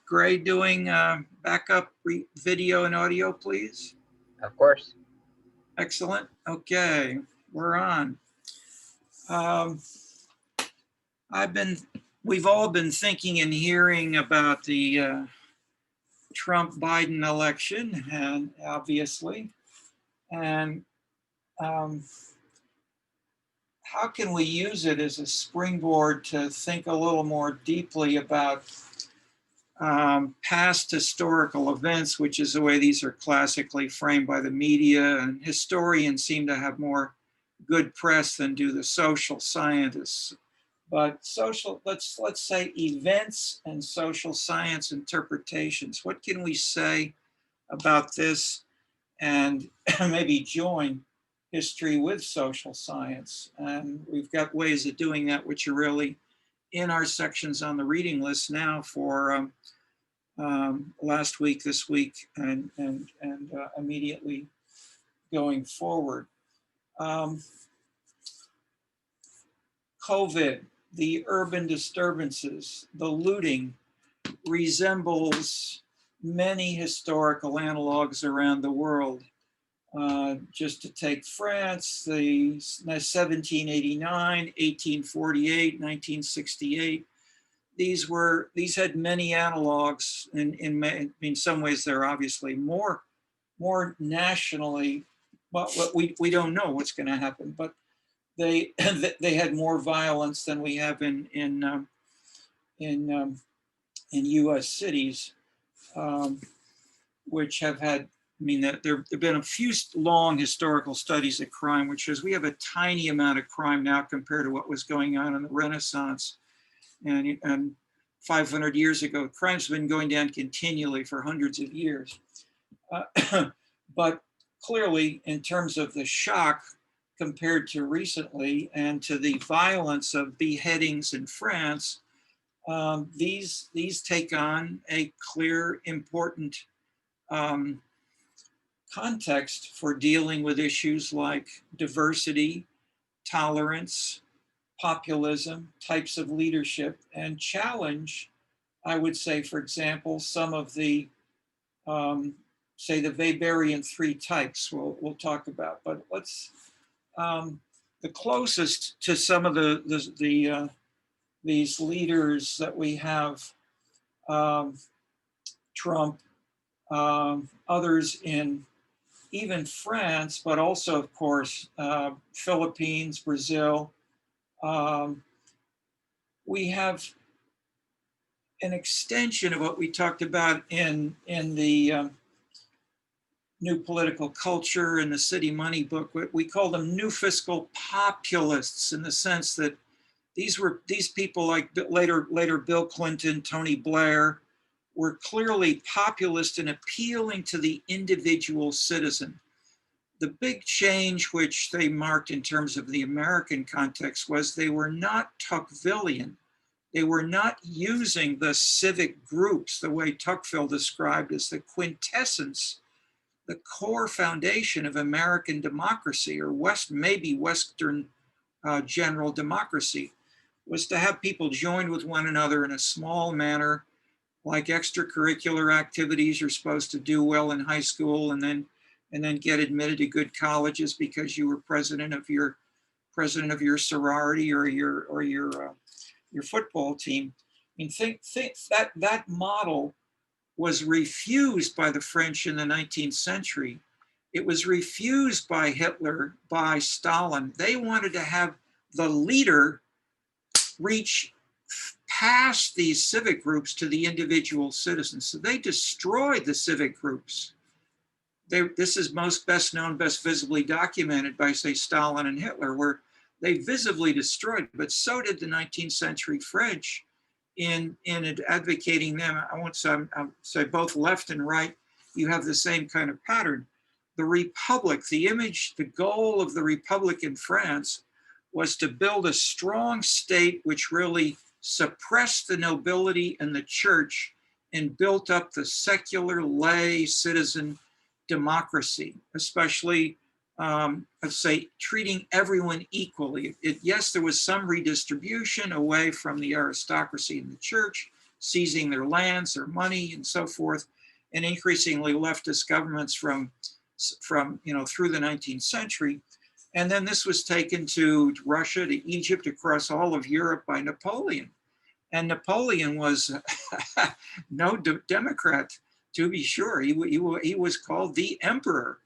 Gray doing backup video and audio, please? Of course. Excellent. Okay, we're on. Um, I've been, we've all been thinking and hearing about the Trump-Biden election, and obviously, and how can we use it as a springboard to think a little more deeply about past historical events, which is the way these are classically framed by the media, and historians seem to have more good press than do the social scientists. But let's say events and social science interpretations. What can we say about this and maybe join history with social science? And we've got ways of doing that, which are really in our sections on the reading list now for last week, this week, and immediately going forward. COVID, the urban disturbances, the looting resembles many historical analogs around the world. Just to take France, the 1789, 1848, 1968. These had many analogs, and in some ways they're obviously more nationally. Well, we don't know what's going to happen, but they had more violence than we have in U.S. cities, which have had. I mean, there have been a few long historical studies of crime, which shows we have a tiny amount of crime now compared to what was going on in the Renaissance. And 500 years ago, crime's been going down continually for hundreds of years. But clearly, in terms of the shock compared to recently and to the violence of beheadings in France, these take on a clear, important context for dealing with issues like diversity, tolerance, populism, types of leadership, and challenge, I would say, for example, some of the, say, the Weberian three types we'll talk about. But let's, the closest to some of these leaders that we have, Trump, others in even France, but also, of course, Philippines, Brazil. We have an extension of what we talked about in the New Political Culture and the City Money book. We call them new fiscal populists, in the sense that these people, like later Bill Clinton, Tony Blair, were clearly populist and appealing to the individual citizen. The big change which they marked in terms of the American context was they were not Tocquevillian. They were not using the civic groups the way Tocqueville described as the quintessence, the core foundation of American democracy, or maybe Western general democracy, was to have people join with one another in a small manner, like extracurricular activities. You're supposed to do well in high school and then get admitted to good colleges because you were president of your sorority or your football team. I mean, think that model was refused by the French in the 19th century. It was refused by Hitler, by Stalin. They wanted to have the leader reach past these civic groups to the individual citizens. So they destroyed the civic groups. This is best known, best visibly documented by, say, Stalin and Hitler, where they visibly destroyed, but so did the 19th century French in advocating them. I won't say both left and right, you have the same kind of pattern. The Republic, the image, the goal of the Republic in France was to build a strong state which really suppressed the nobility and the church and built up the secular lay citizen democracy, especially, I'd say, treating everyone equally. Yes, there was some redistribution away from the aristocracy and the church, seizing their lands, their money, and so forth, and increasingly leftist governments from through the 19th century. And then this was taken to Russia, to Egypt, across all of Europe by Napoleon. And Napoleon was no Democrat, to be sure. He was called the emperor,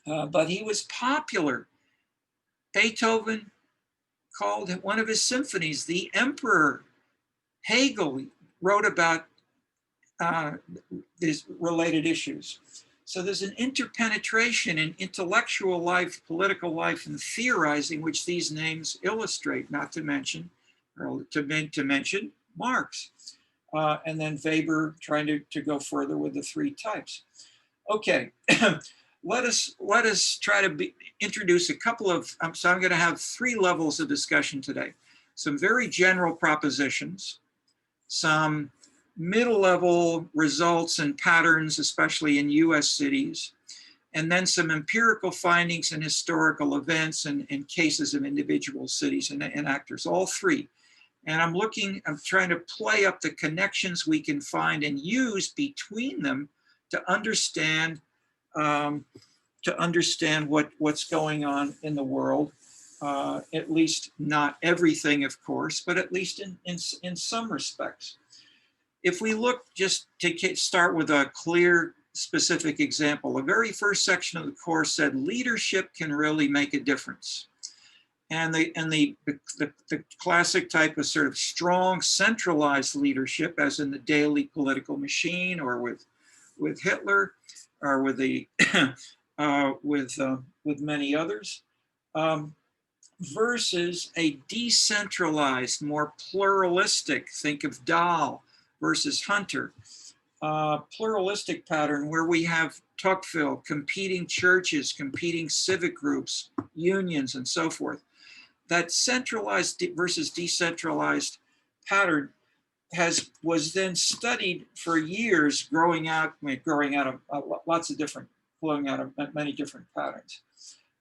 but he was popular. Beethoven called one of his symphonies the Emperor. Hegel wrote about these related issues. So there's an interpenetration in intellectual life, political life, and theorizing, which these names illustrate, not to mention, or to mention Marx. And then Weber trying to go further with the three types. Okay, let us try to introduce a couple of, so I'm going to have three levels of discussion today. Some very general propositions, some middle level results and patterns, especially in US cities, and then some empirical findings and historical events and cases of individual cities and actors, all three. And I'm trying to play up the connections we can find and use between them to understand what's going on in the world. At least not everything, of course, but at least in some respects. If we look, just to start with a clear, specific example, the very first section of the course said leadership can really make a difference. And the classic type of sort of strong, centralized leadership, as in the daily political machine, or with Hitler, or with the with many others, versus a decentralized, more pluralistic, think of Dahl versus Hunter, pluralistic pattern where we have Tocqueville, competing churches, competing civic groups, unions, and so forth. That centralized versus decentralized pattern was then studied for years, growing out of lots of different, flowing out of many different patterns.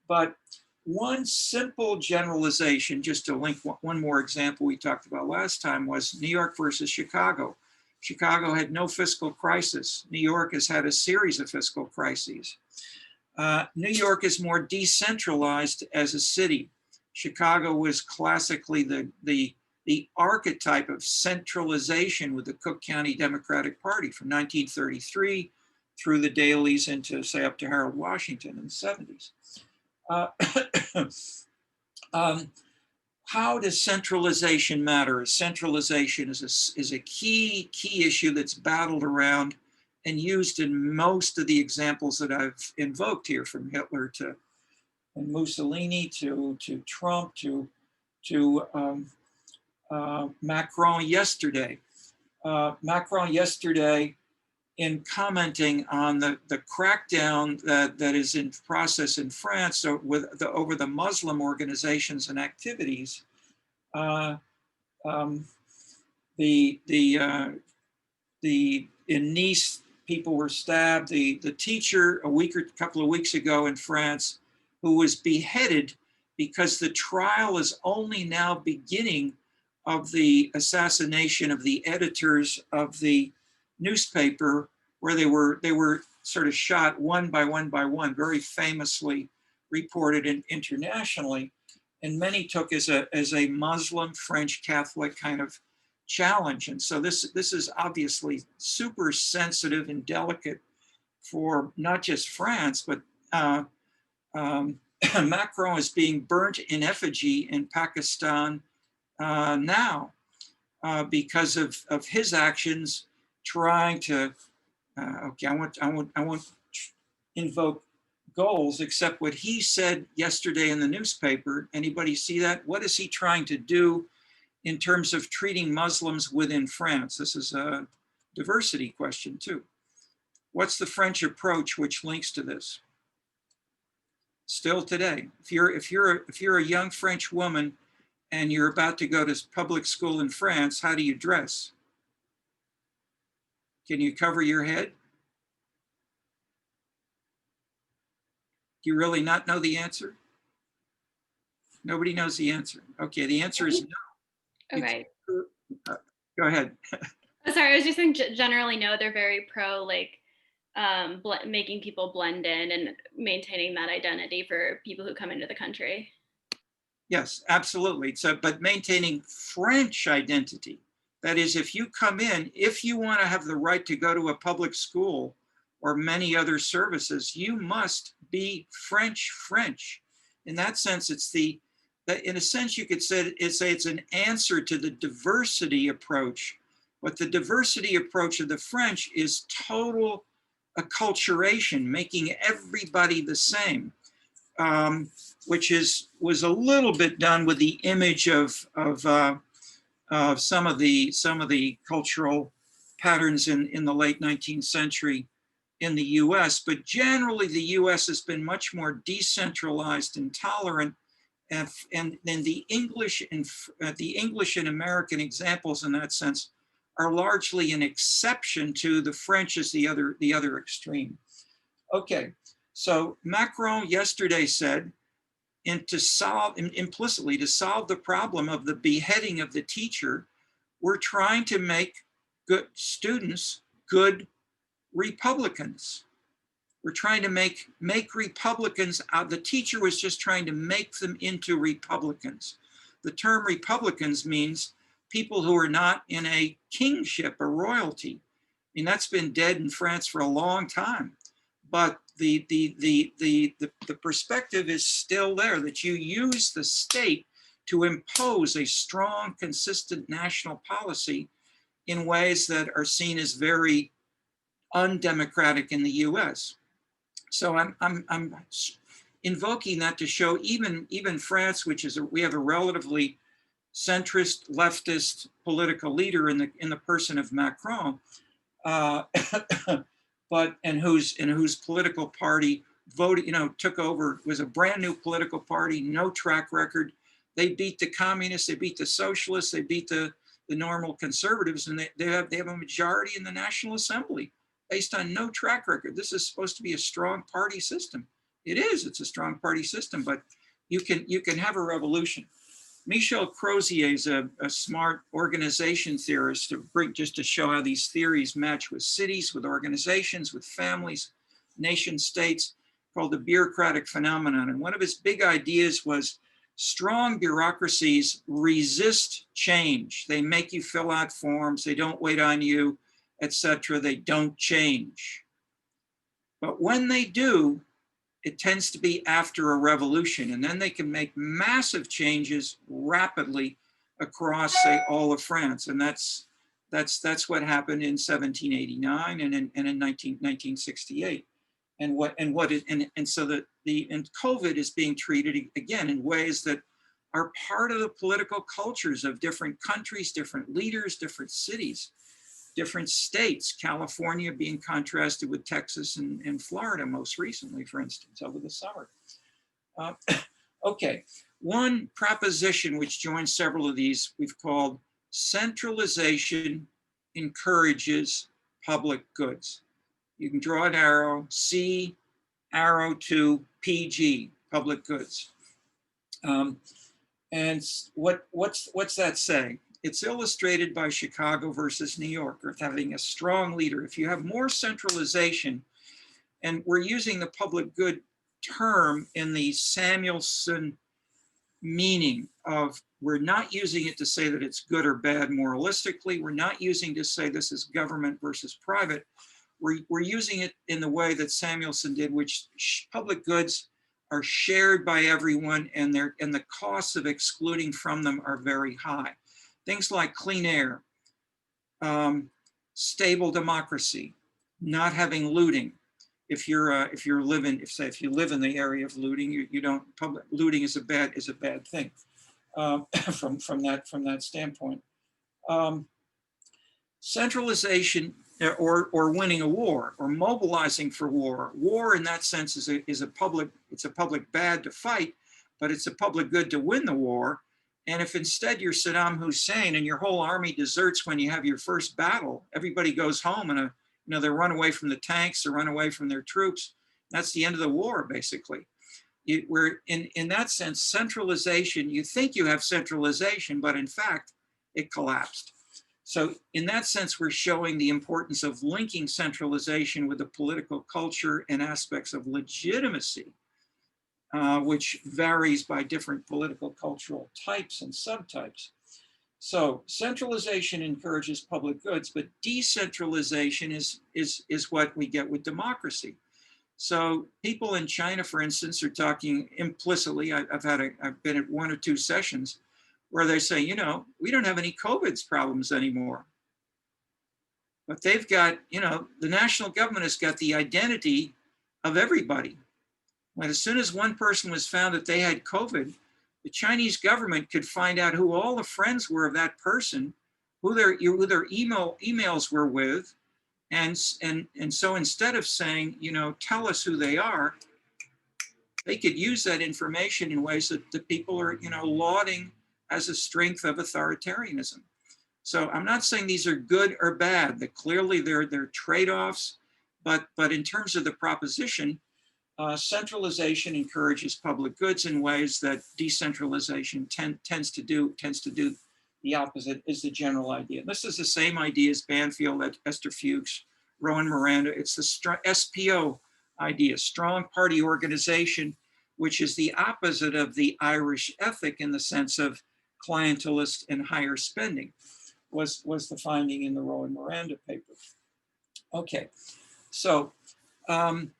But one simple generalization, just to link one more example we talked about last time, was New York versus Chicago. Chicago had no fiscal crisis. New York has had a series of fiscal crises. New York is more decentralized as a city. Chicago was classically the archetype of centralization with the Cook County Democratic Party from 1933 through the Daleys into, say, up to Harold Washington in the 70s. How does centralization matter? Centralization is a key issue that's battled around and used in most of the examples that I've invoked here, from Hitler to Mussolini to Trump to Macron yesterday. Macron yesterday, in commenting on the crackdown that is in process in France over the Muslim organizations and activities, in Nice, people were stabbed. The teacher a couple of weeks ago in France, who was beheaded because the trial is only now beginning of the assassination of the editors of the newspaper, where they were sort of shot one by one, very famously reported internationally, and many took as a Muslim French Catholic kind of challenge. And so this is obviously super sensitive and delicate for not just France, but Macron is being burnt in effigy in Pakistan now because of his actions trying to. Okay, I won't invoke goals, except what he said yesterday in the newspaper. Anybody see that? What is he trying to do in terms of treating Muslims within France? This is a diversity question too. What's the French approach which links to this? Still today, if you're a young French woman and you're about to go to public school in France, how do you dress? Can you cover your head? Do you really not know the answer? Nobody knows the answer. Okay, the answer is no. Okay. Go ahead. Oh, sorry, I was just saying generally, no, they're very pro like making people blend in and maintaining that identity for people who come into the country. Yes, absolutely. So, but maintaining French identity. That is, if you come in, if you want to have the right to go to a public school or many other services, you must be French. In that sense, it's that in a sense you could say it's an answer to the diversity approach. But the diversity approach of the French is total acculturation, making everybody the same, um, which was a little bit done with the image of some of the cultural patterns in the late 19th century in the U.S. But generally, the U.S. has been much more decentralized and tolerant, and then the English and American examples in that sense are largely an exception to the French as the other extreme. Okay, so Macron yesterday said, and to solve implicitly to solve the problem of the beheading of the teacher, we're trying to make good students good Republicans. We're trying to make Republicans out. The teacher was just trying to make them into Republicans. The term Republicans means people who are not in a kingship or royalty. I mean, that's been dead in France for a long time. But the perspective is still there, that you use the state to impose a strong, consistent national policy in ways that are seen as very undemocratic in the US. So I'm invoking that to show even France, which is we have a relatively centrist leftist political leader in the person of Macron, uh, but and whose political party voted, took over, was a brand new political party, no track record. They beat the communists, they beat the socialists, they beat the normal conservatives, and they have a majority in the National Assembly based on no track record. This is supposed to be a strong party system. It is. It's a strong party system, but you can have a revolution. Michel Crozier is a smart organization theorist just to show how these theories match with cities, with organizations, with families, nation states, called the bureaucratic phenomenon. And one of his big ideas was strong bureaucracies resist change. They make you fill out forms, they don't wait on you, etc. They don't change. But when they do, it tends to be after a revolution, and then they can make massive changes rapidly across, say, all of France. And that's what happened in 1789 and in 1968. And so and COVID is being treated again in ways that are part of the political cultures of different countries, different leaders, different cities, different states, California being contrasted with Texas and Florida most recently, for instance, over the summer. Uh, okay, one proposition which joins several of these we've called centralization encourages public goods. You can draw an arrow, C, arrow to PG, public goods. And what's that saying? It's illustrated by Chicago versus New York, or having a strong leader. If you have more centralization, and we're using the public good term in the Samuelson meaning of, we're not using it to say that it's good or bad moralistically. We're not using to say this is government versus private. We're using it in the way that Samuelson did, which public goods are shared by everyone, and the costs of excluding from them are very high. Things like clean air, stable democracy, not having looting. If you live in the area of looting, you don't public looting is a bad thing from that standpoint. Centralization or winning a war or mobilizing for war. War in that sense is a public bad to fight, but it's a public good to win the war. And if instead you're Saddam Hussein and your whole army deserts when you have your first battle, everybody goes home and they run away from the tanks or run away from their troops. That's the end of the war, basically. Where in that sense, centralization, you think you have centralization, but in fact, it collapsed. So in that sense, we're showing the importance of linking centralization with the political culture and aspects of legitimacy, which varies by different political cultural types and subtypes. So centralization encourages public goods, but decentralization is what we get with democracy. So people in China, for instance, are talking implicitly. I've been at one or two sessions where they say, you know, we don't have any COVID problems anymore. But they've got, you know, the national government has got the identity of everybody. But as soon as one person was found that they had COVID, the Chinese government could find out who all the friends were of that person, who their emails were with, and so instead of saying, you know, tell us who they are, they could use that information in ways that the people are, you know, lauding as a strength of authoritarianism. So I'm not saying these are good or bad. That clearly they're trade-offs, but in terms of the proposition, centralization encourages public goods in ways that decentralization tends to do the opposite, is the general idea. This is the same idea as Banfield, Esther Fuchs, Rowan Miranda. It's the SPO idea, strong party organization, which is the opposite of the Irish ethic in the sense of clientelist and higher spending, was the finding in the Rowan Miranda paper. Okay, so I'm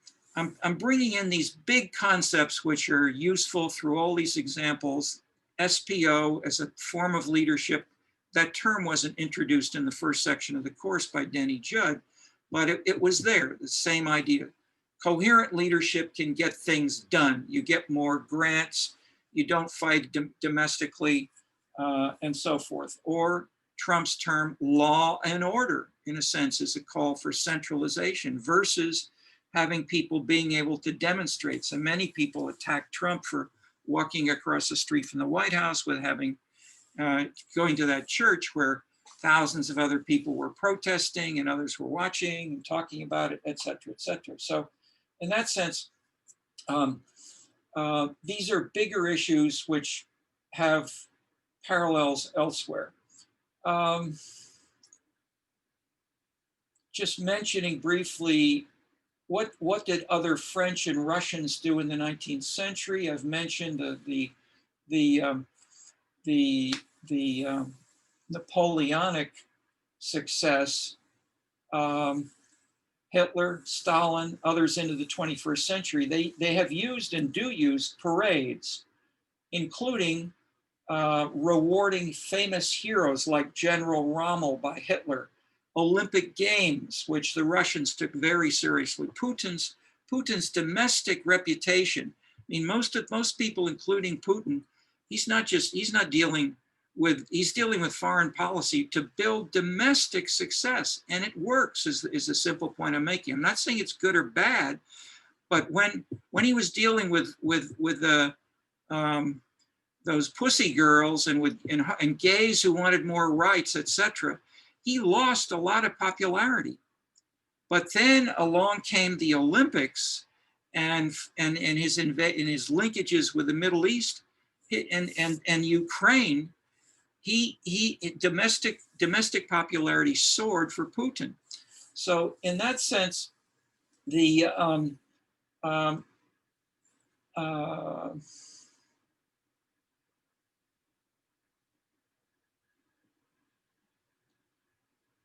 bringing in these big concepts which are useful through all these examples. SPO as a form of leadership. That term wasn't introduced in the first section of the course by Denny Judd, but it was there, the same idea. Coherent leadership can get things done. You get more grants, you don't fight domestically, and so forth. Or Trump's term, law and order, in a sense, is a call for centralization versus having people being able to demonstrate. So many people attack Trump for walking across the street from the White House, with having going to that church where thousands of other people were protesting and others were watching and talking about it, et cetera, et cetera. So in that sense, these are bigger issues which have parallels elsewhere. Just mentioning briefly, what did other French and Russians do in the 19th century? I've mentioned the Napoleonic success. Hitler, Stalin, others into the 21st century, they have used and do use parades, including rewarding famous heroes like General Rommel by Hitler, Olympic Games, which the Russians took very seriously, Putin's domestic reputation. I mean, most people, including Putin, he's dealing with foreign policy to build domestic success, and it works. Is a simple point I'm making. I'm not saying it's good or bad, but when he was dealing with those pussy girls and gays who wanted more rights, etc., he lost a lot of popularity. But then along came the Olympics, and his linkages with the Middle East and Ukraine. Domestic popularity soared for Putin. So in that sense, the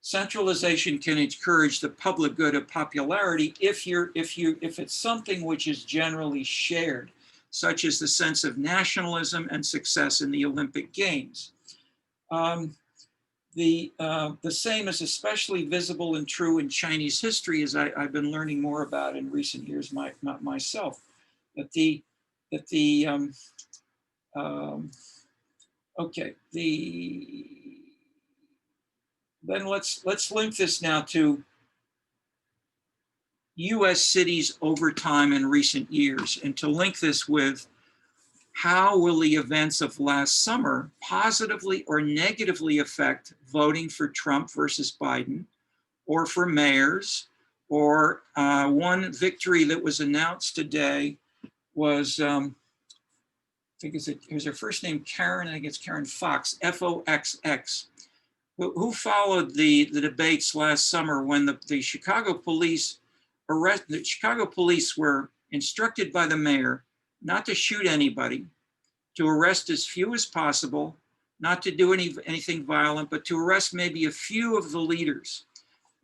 centralization can encourage the public good of popularity if it's something which is generally shared, such as the sense of nationalism and success in the Olympic Games. The same is especially visible and true in Chinese history, as I've been learning more about in recent years myself. Then let's link this now to US cities over time in recent years, and to link this with how will the events of last summer positively or negatively affect voting for Trump versus Biden, or for mayors, or one victory that was announced today was, I think it was her first name, Karen, I think it's Karen Fox, Foxx, who followed the debates last summer when the Chicago police the Chicago police were instructed by the mayor not to shoot anybody, to arrest as few as possible, not to do anything violent, but to arrest maybe a few of the leaders.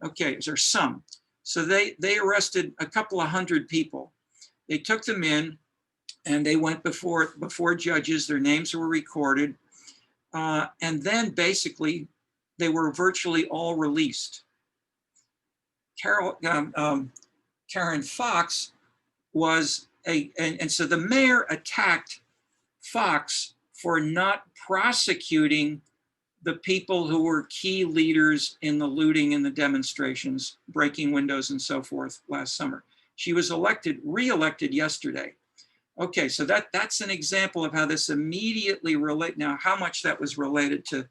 Okay, there's some. So they arrested a couple of hundred people. They took them in and they went before judges. Their names were recorded. And then basically they were virtually all released. Karen Fox was and so the mayor attacked Fox for not prosecuting the people who were key leaders in the looting and the demonstrations, breaking windows and so forth last summer. She was re-elected yesterday. Okay, so that's an example of how this immediately relate. Now, how much that was related to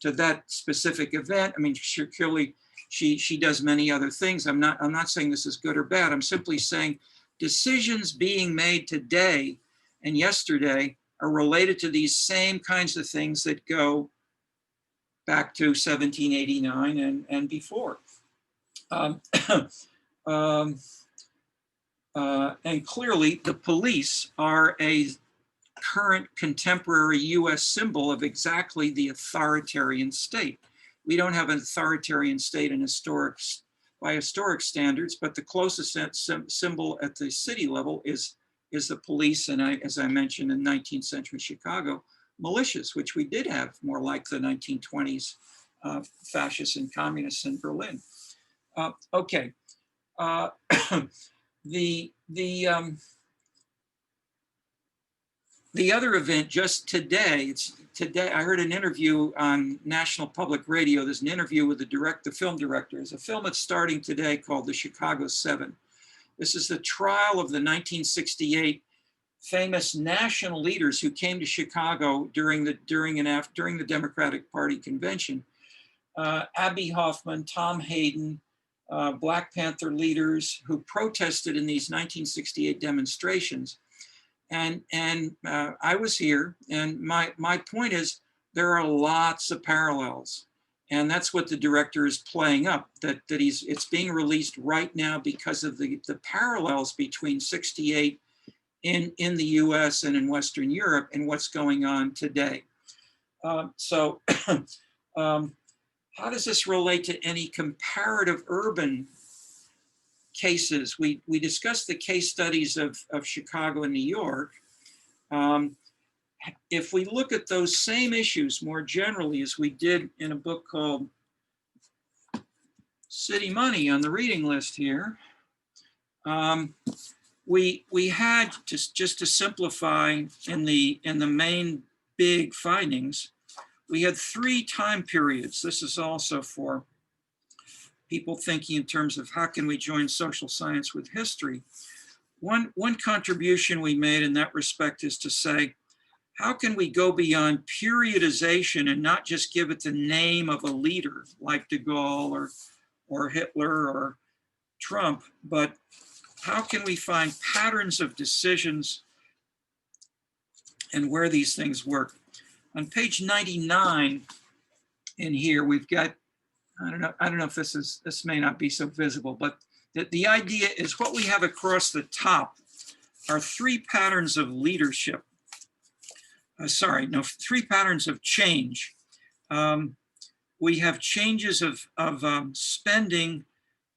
that specific event? I mean, surely she does many other things. I'm not saying this is good or bad. I'm simply saying decisions being made today and yesterday are related to these same kinds of things that go back to 1789 and before. And clearly the police are a current contemporary US symbol of exactly the authoritarian state. We don't have an authoritarian state by historic standards, but the closest symbol at the city level is the police, and as I mentioned, in 19th century Chicago, militias, which we did have more like the 1920s fascists and communists in Berlin. Okay, the other event just today, I heard an interview on National Public Radio. There's an interview with the film director. There's a film that's starting today called The Chicago Seven. This is the trial of the 1968 famous national leaders who came to Chicago during the Democratic Party convention. Abbie Hoffman, Tom Hayden, Black Panther leaders who protested in these 1968 demonstrations. And I was here, and my point is there are lots of parallels. And that's what the director is playing up, that it's being released right now because of the parallels between 68 in the US and in Western Europe and what's going on today. So how does this relate to any comparative urban cases? We discussed the case studies of Chicago and New York. If we look at those same issues more generally, as we did in a book called City Money on the reading list here, we had just to simplify in the main big findings, we had 3 time periods. This is also for people thinking in terms of how can we join social science with history. One contribution we made in that respect is to say, how can we go beyond periodization and not just give it the name of a leader like de Gaulle or Hitler or Trump, but how can we find patterns of decisions and where these things work? On page 99 in here, we've got, I don't know if this may not be so visible, but the idea is what we have across the top are 3 patterns of leadership. 3 patterns of change. We have changes of spending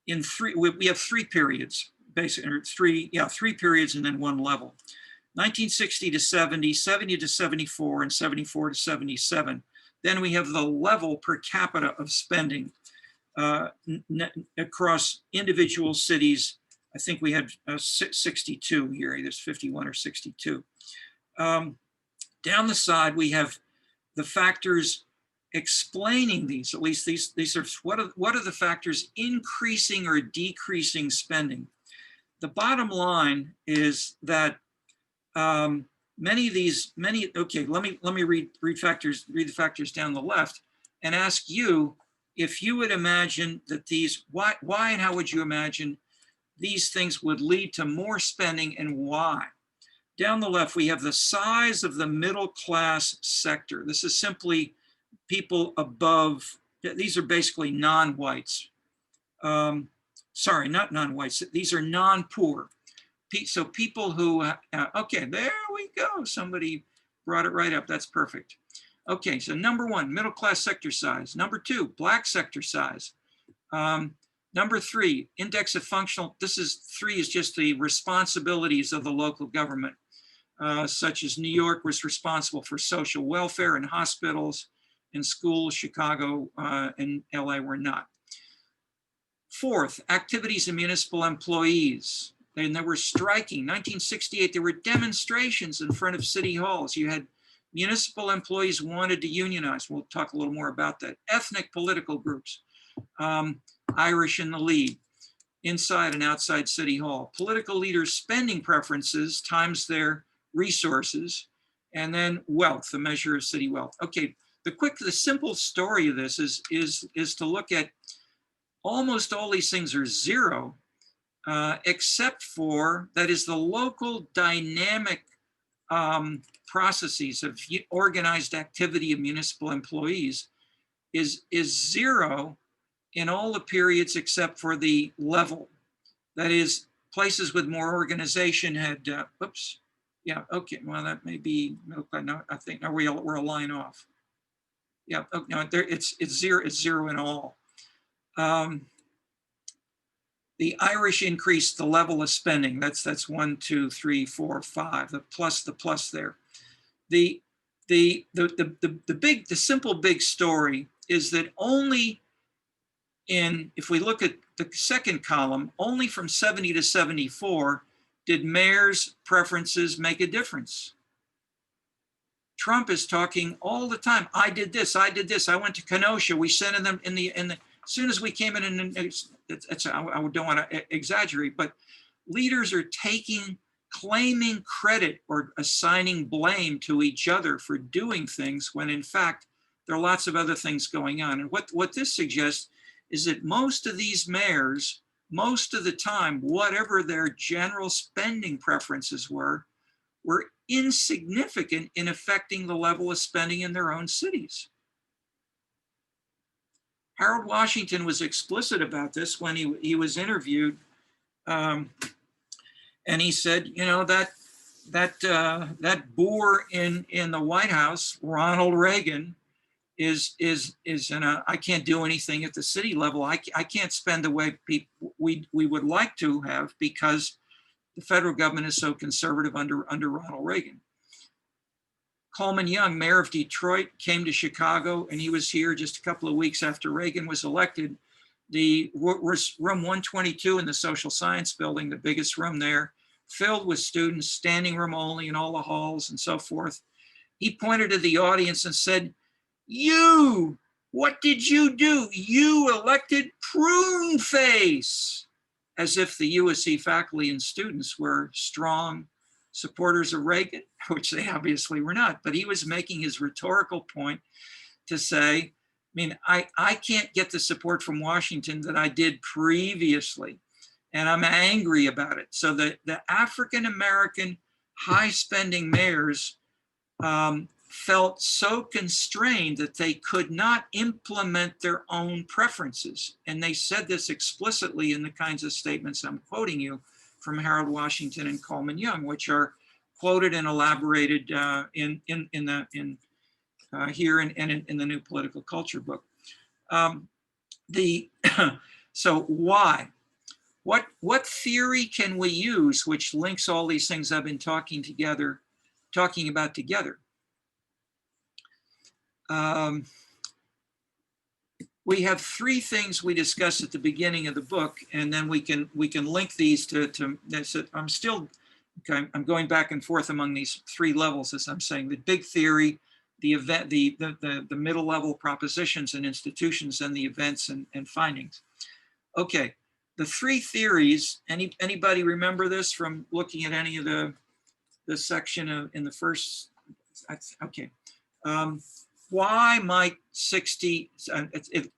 in 3, we have 3 periods, basically, or 3 periods and then 1 level. 1960 to 70, 70 to 74, and 74 to 77. Then we have the level per capita of spending across individual cities. I think we had 62 here, either 51 or 62. Down the side, we have the factors explaining these, at least these are, what are the factors increasing or decreasing spending? The bottom line is that many of these, okay, let me read the factors down the left and ask you if you would imagine that these, why and how would you imagine these things would lead to more spending and why? Down the left, we have the size of the middle class sector. This is simply people above these are basically non-whites. Sorry, not non-whites. These are non-poor. So people who, okay, there we go. Somebody brought it right up. That's perfect. Okay, so number one, middle class sector size. Number two, black sector size. Number three, index of functional, three is just the responsibilities of the local government, such as New York was responsible for social welfare and hospitals and schools, Chicago and LA were not. Fourth, activities of municipal employees. And they were striking. 1968, there were demonstrations in front of city halls. You had municipal employees wanted to unionize. We'll talk a little more about that. Ethnic political groups, Irish in the lead, inside and outside City Hall. Political leaders' spending preferences times their resources, and then wealth, the measure of city wealth. Okay, the simple story of this is to look at almost all these things are zero, except for, that is, the local dynamic processes of organized activity of municipal employees is zero in all the periods except for the level. That is, places with more organization had, oops, yeah, okay, well, that may be, no, I think, no, we're a line off. Yeah, oh, no, it's zero in all. The Irish increased the level of spending. That's 1, 2, 3, 4, 5. The plus there. The simple big story is that only if we look at the second column, only from 70 to 74 did mayors' preferences make a difference. Trump is talking all the time. I did this. I went to Kenosha. We sent them in the as soon as we came in, and I don't want to exaggerate, but leaders are claiming credit or assigning blame to each other for doing things when in fact there are lots of other things going on. And what this suggests is that most of these mayors, most of the time, whatever their general spending preferences were insignificant in affecting the level of spending in their own cities. Harold Washington was explicit about this when he was interviewed, and he said, you know, that boor in the White House, Ronald Reagan, is I can't do anything at the city level. I can't spend the way we would like to have because the federal government is so conservative under Ronald Reagan. Coleman Young, mayor of Detroit, came to Chicago, and he was here just a couple of weeks after Reagan was elected. The room 122 in the social science building, the biggest room there, filled with students, standing room only in all the halls and so forth. He pointed to the audience and said, "You, what did you do? You elected prune face," as if the USC faculty and students were strong supporters of Reagan, which they obviously were not. But he was making his rhetorical point to say, I mean, I can't get the support from Washington that I did previously, and I'm angry about it. So the African-American high-spending mayors felt so constrained that they could not implement their own preferences. And they said this explicitly in the kinds of statements I'm quoting you from Harold Washington and Coleman Young, which are quoted and elaborated here and in the New Political Culture book. So why? What theory can we use which links all these things I've been talking about together? We have three things we discussed at the beginning of the book, and then we can link these to I'm going back and forth among these three levels, as I'm saying: the big theory, the event, the middle level propositions and institutions, and the events and findings. Okay, the three theories. Anybody remember this from looking at any of the section in the first? Okay. Why might 60,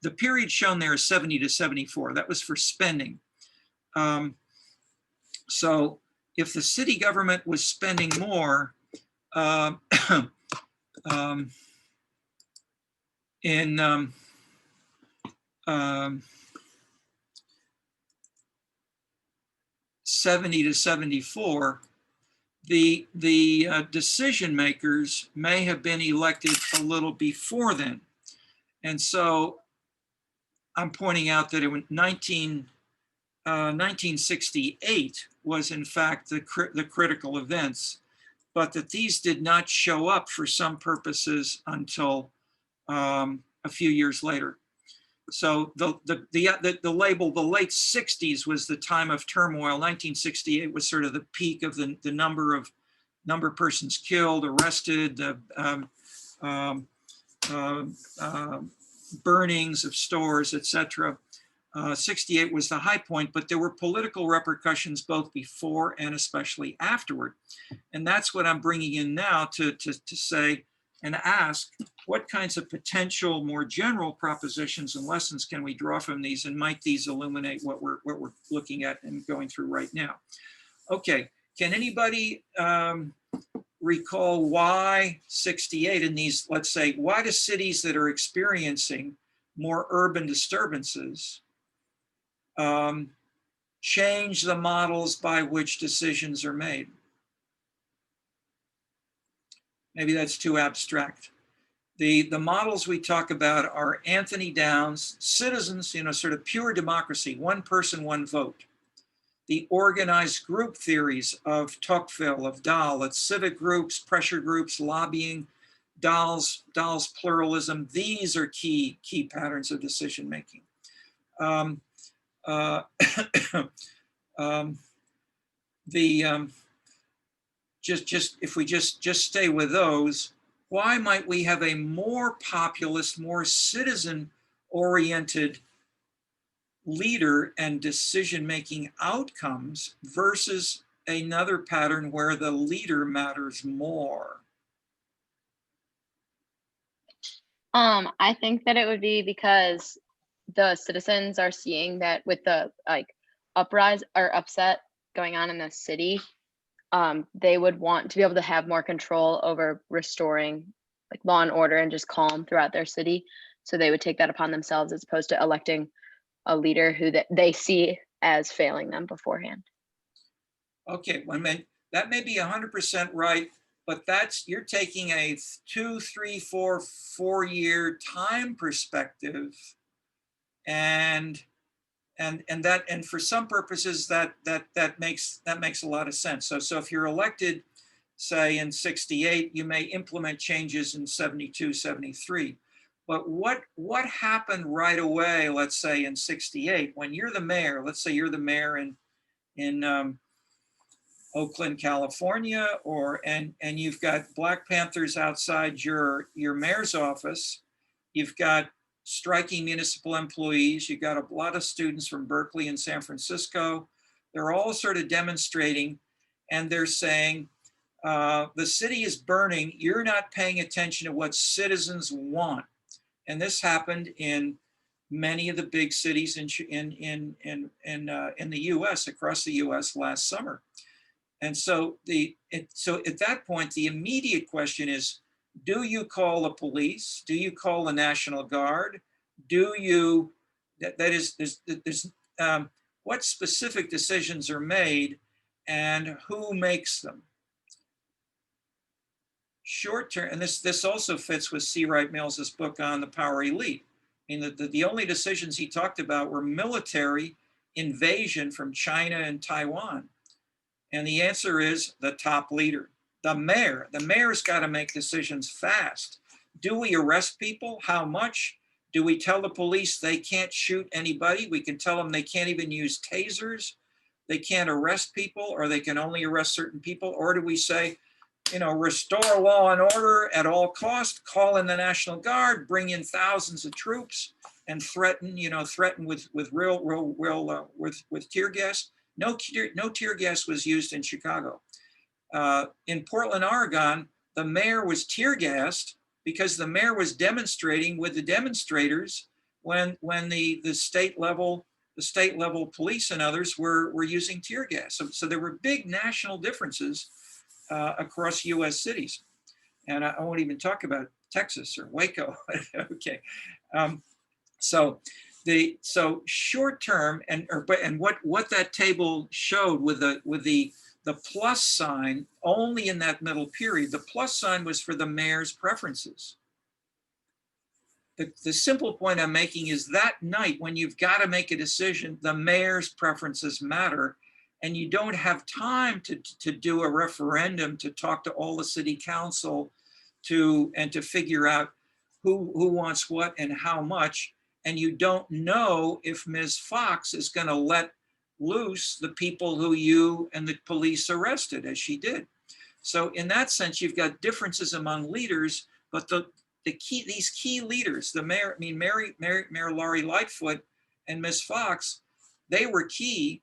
the period shown there is 70 to 74, that was for spending. So if the city government was spending more in um, 70 to 74, the decision makers may have been elected a little before then. And so I'm pointing out that in 1968 was in fact the critical events, but that these did not show up for some purposes until a few years later. So the label, the late 60s was the time of turmoil. 1968 was sort of the peak of the number of persons killed, arrested, burnings of stores, etc. 68 was the high point, but there were political repercussions both before and especially afterward. And that's what I'm bringing in now to say and ask, what kinds of potential more general propositions and lessons can we draw from these, and might these illuminate what we're looking at and going through right now? Okay, can anybody recall why 68 in these, let's say, why do cities that are experiencing more urban disturbances change the models by which decisions are made? Maybe that's too abstract. The models we talk about are Anthony Downs, citizens, sort of pure democracy, one person, one vote. The organized group theories of Tocqueville, of Dahl, it's civic groups, pressure groups, lobbying, Dahl's pluralism. These are key patterns of decision making. If we just stay with those, why might we have a more populist, more citizen-oriented leader and decision-making outcomes versus another pattern where the leader matters more? I think that it would be because the citizens are seeing that with the uprise or upset going on in the city, they would want to be able to have more control over restoring law and order and just calm throughout their city. So they would take that upon themselves as opposed to electing a leader who they see as failing them beforehand. Okay, that may be 100% right, but you're taking a 2, 3, 4 time perspective, and for some purposes that makes a lot of sense. So if you're elected, say in 68, you may implement changes in 72, 73. But what happened right away, let's say in 68, when you're the mayor, let's say you're the mayor in Oakland, California, and you've got Black Panthers outside your mayor's office, you've got striking municipal employees, you've got a lot of students from Berkeley and San Francisco. They're all sort of demonstrating, and they're saying, the city is burning, you're not paying attention to what citizens want. And this happened in many of the big cities in the US, across the US last summer. And so at that point, the immediate question is, do you call the police? Do you call the National Guard? What specific decisions are made and who makes them? Short term, and this also fits with C. Wright Mills's book on the power elite. I mean, the only decisions he talked about were military invasion from China and Taiwan. And the answer is the top leader, the mayor. The mayor's got to make decisions fast. Do we arrest people? How much? Do we tell the police they can't shoot anybody? We can tell them they can't even use tasers. They can't arrest people, or they can only arrest certain people. Or do we say, restore law and order at all costs, call in the National Guard, bring in thousands of troops, and threaten with tear gas? No tear gas was used in Chicago. In Portland, Oregon, the mayor was tear gassed because the mayor was demonstrating with the demonstrators when the state level police and others were using tear gas. So there were big national differences across US cities. And I won't even talk about Texas or Waco. Okay. So so short term and what that table showed with the plus sign only in that middle period, the plus sign was for the mayor's preferences. The simple point I'm making is that night when you've got to make a decision, the mayor's preferences matter, and you don't have time to do a referendum, to talk to all the city council and to figure out who wants what and how much. And you don't know if Ms. Fox is going to let loose the people who you and the police arrested, as she did. So in that sense, you've got differences among leaders, but these key leaders, the mayor, Mayor Laurie Lightfoot and Ms. Fox, they were key.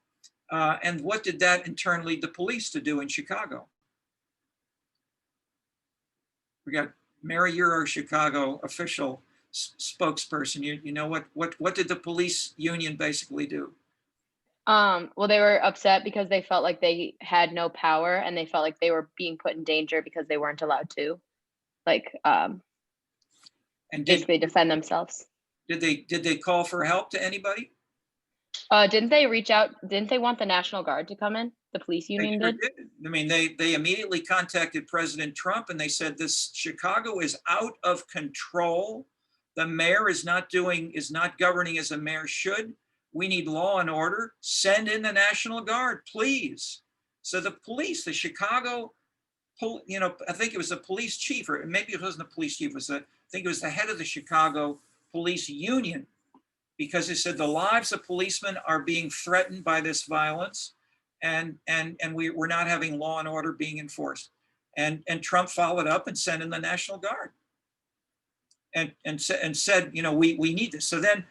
And what did that in turn lead the police to do in Chicago? We got Mary, you're our Chicago official spokesperson. You know what did the police union basically do? Well, they were upset because they felt like they had no power and they felt like they were being put in danger because they weren't allowed to, and basically defend themselves. Did they call for help to anybody? Didn't they reach out? Didn't they want the National Guard to come in? The police union They sure did? did. I mean, they immediately contacted President Trump and they said, this Chicago is out of control. The mayor is not governing as a mayor should. We need law and order. Send in the National Guard, please. So the police, the Chicago, I think it was the police chief, or maybe it wasn't the police chief, I think it was the head of the Chicago Police Union, because they said the lives of policemen are being threatened by this violence, and we're not having law and order being enforced. And Trump followed up and sent in the National Guard and said, we need this. So then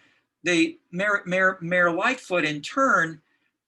the Mayor Lightfoot in turn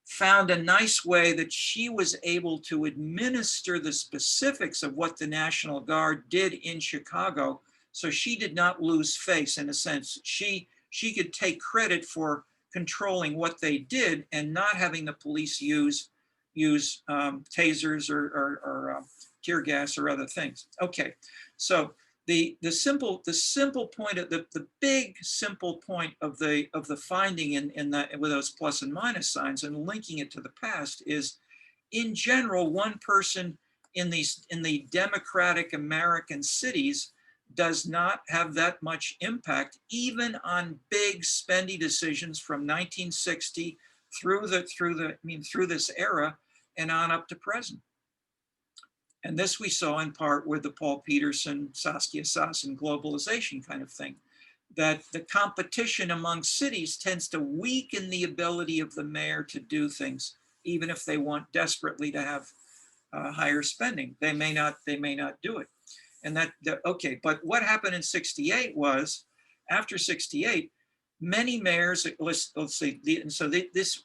found a nice way that she was able to administer the specifics of what the National Guard did in Chicago. So she did not lose face, in a sense. She could take credit for controlling what they did and not having the police use tasers or tear gas or other things. Okay, so the simple point of the big simple point of the finding in that with those plus and minus signs and linking it to the past is, in general, one person in the democratic American cities does not have that much impact, even on big spendy decisions from 1960 through this era and on up to present. And this we saw in part with the Paul Peterson, Saskia Sassen globalization kind of thing, that the competition among cities tends to weaken the ability of the mayor to do things, even if they want desperately to have higher spending. They may not do it. And okay, but what happened in 68 was, after 68, many mayors, let's see,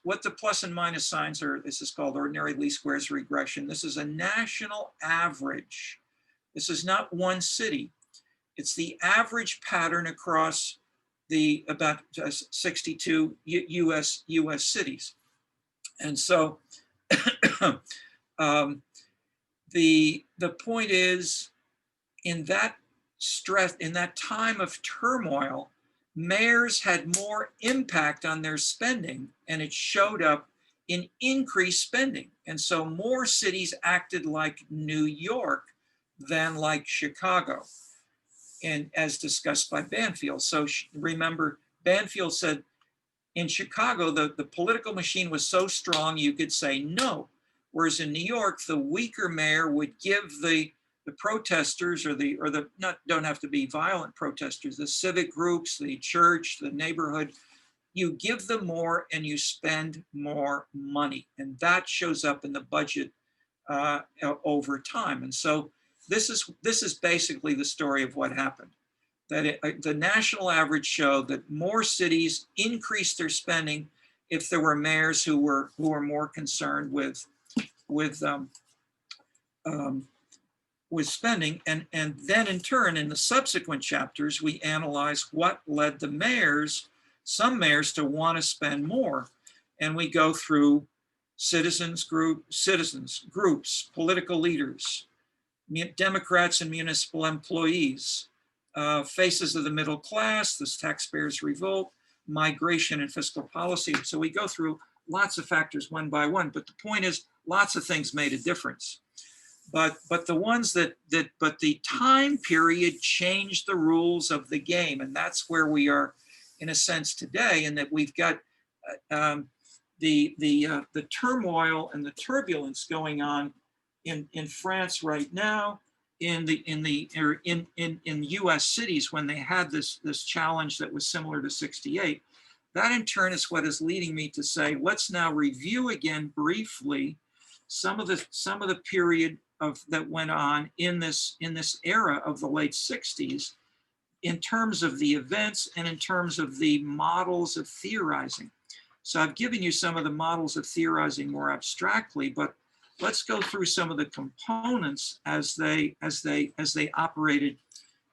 what the plus and minus signs are, this is called ordinary least squares regression. This is a national average. This is not one city. It's the average pattern across the about 62 US cities. And so the point is, in that stress, in that time of turmoil, mayors had more impact on their spending, and it showed up in increased spending. And so more cities acted like New York than like Chicago, and as discussed by Banfield. So remember, Banfield said in Chicago, the political machine was so strong you could say no. Whereas in New York, the weaker mayor would give the protesters don't have to be violent protesters, the civic groups, the church, the neighborhood, you give them more and you spend more money. And that shows up in the budget over time. And so this is basically the story of what happened. That the national average showed that more cities increased their spending if there were mayors who were more concerned with spending. And then in turn, in the subsequent chapters, we analyze what led some mayors to want to spend more. And we go through citizens groups, political leaders, Democrats and municipal employees, faces of the middle class, this taxpayers' revolt, migration and fiscal policy. So we go through lots of factors one by one, but the point is lots of things made a difference. But the ones but the time period changed the rules of the game. And that's where we are in a sense today, in that we've got the turmoil and the turbulence going on in France right now, in U.S. cities when they had this challenge that was similar to '68. That in turn is what is leading me to say, let's now review again briefly some of the period that went on in this era of the late '60s, in terms of the events and in terms of the models of theorizing. So I've given you some of the models of theorizing more abstractly, but let's go through some of the components as they operated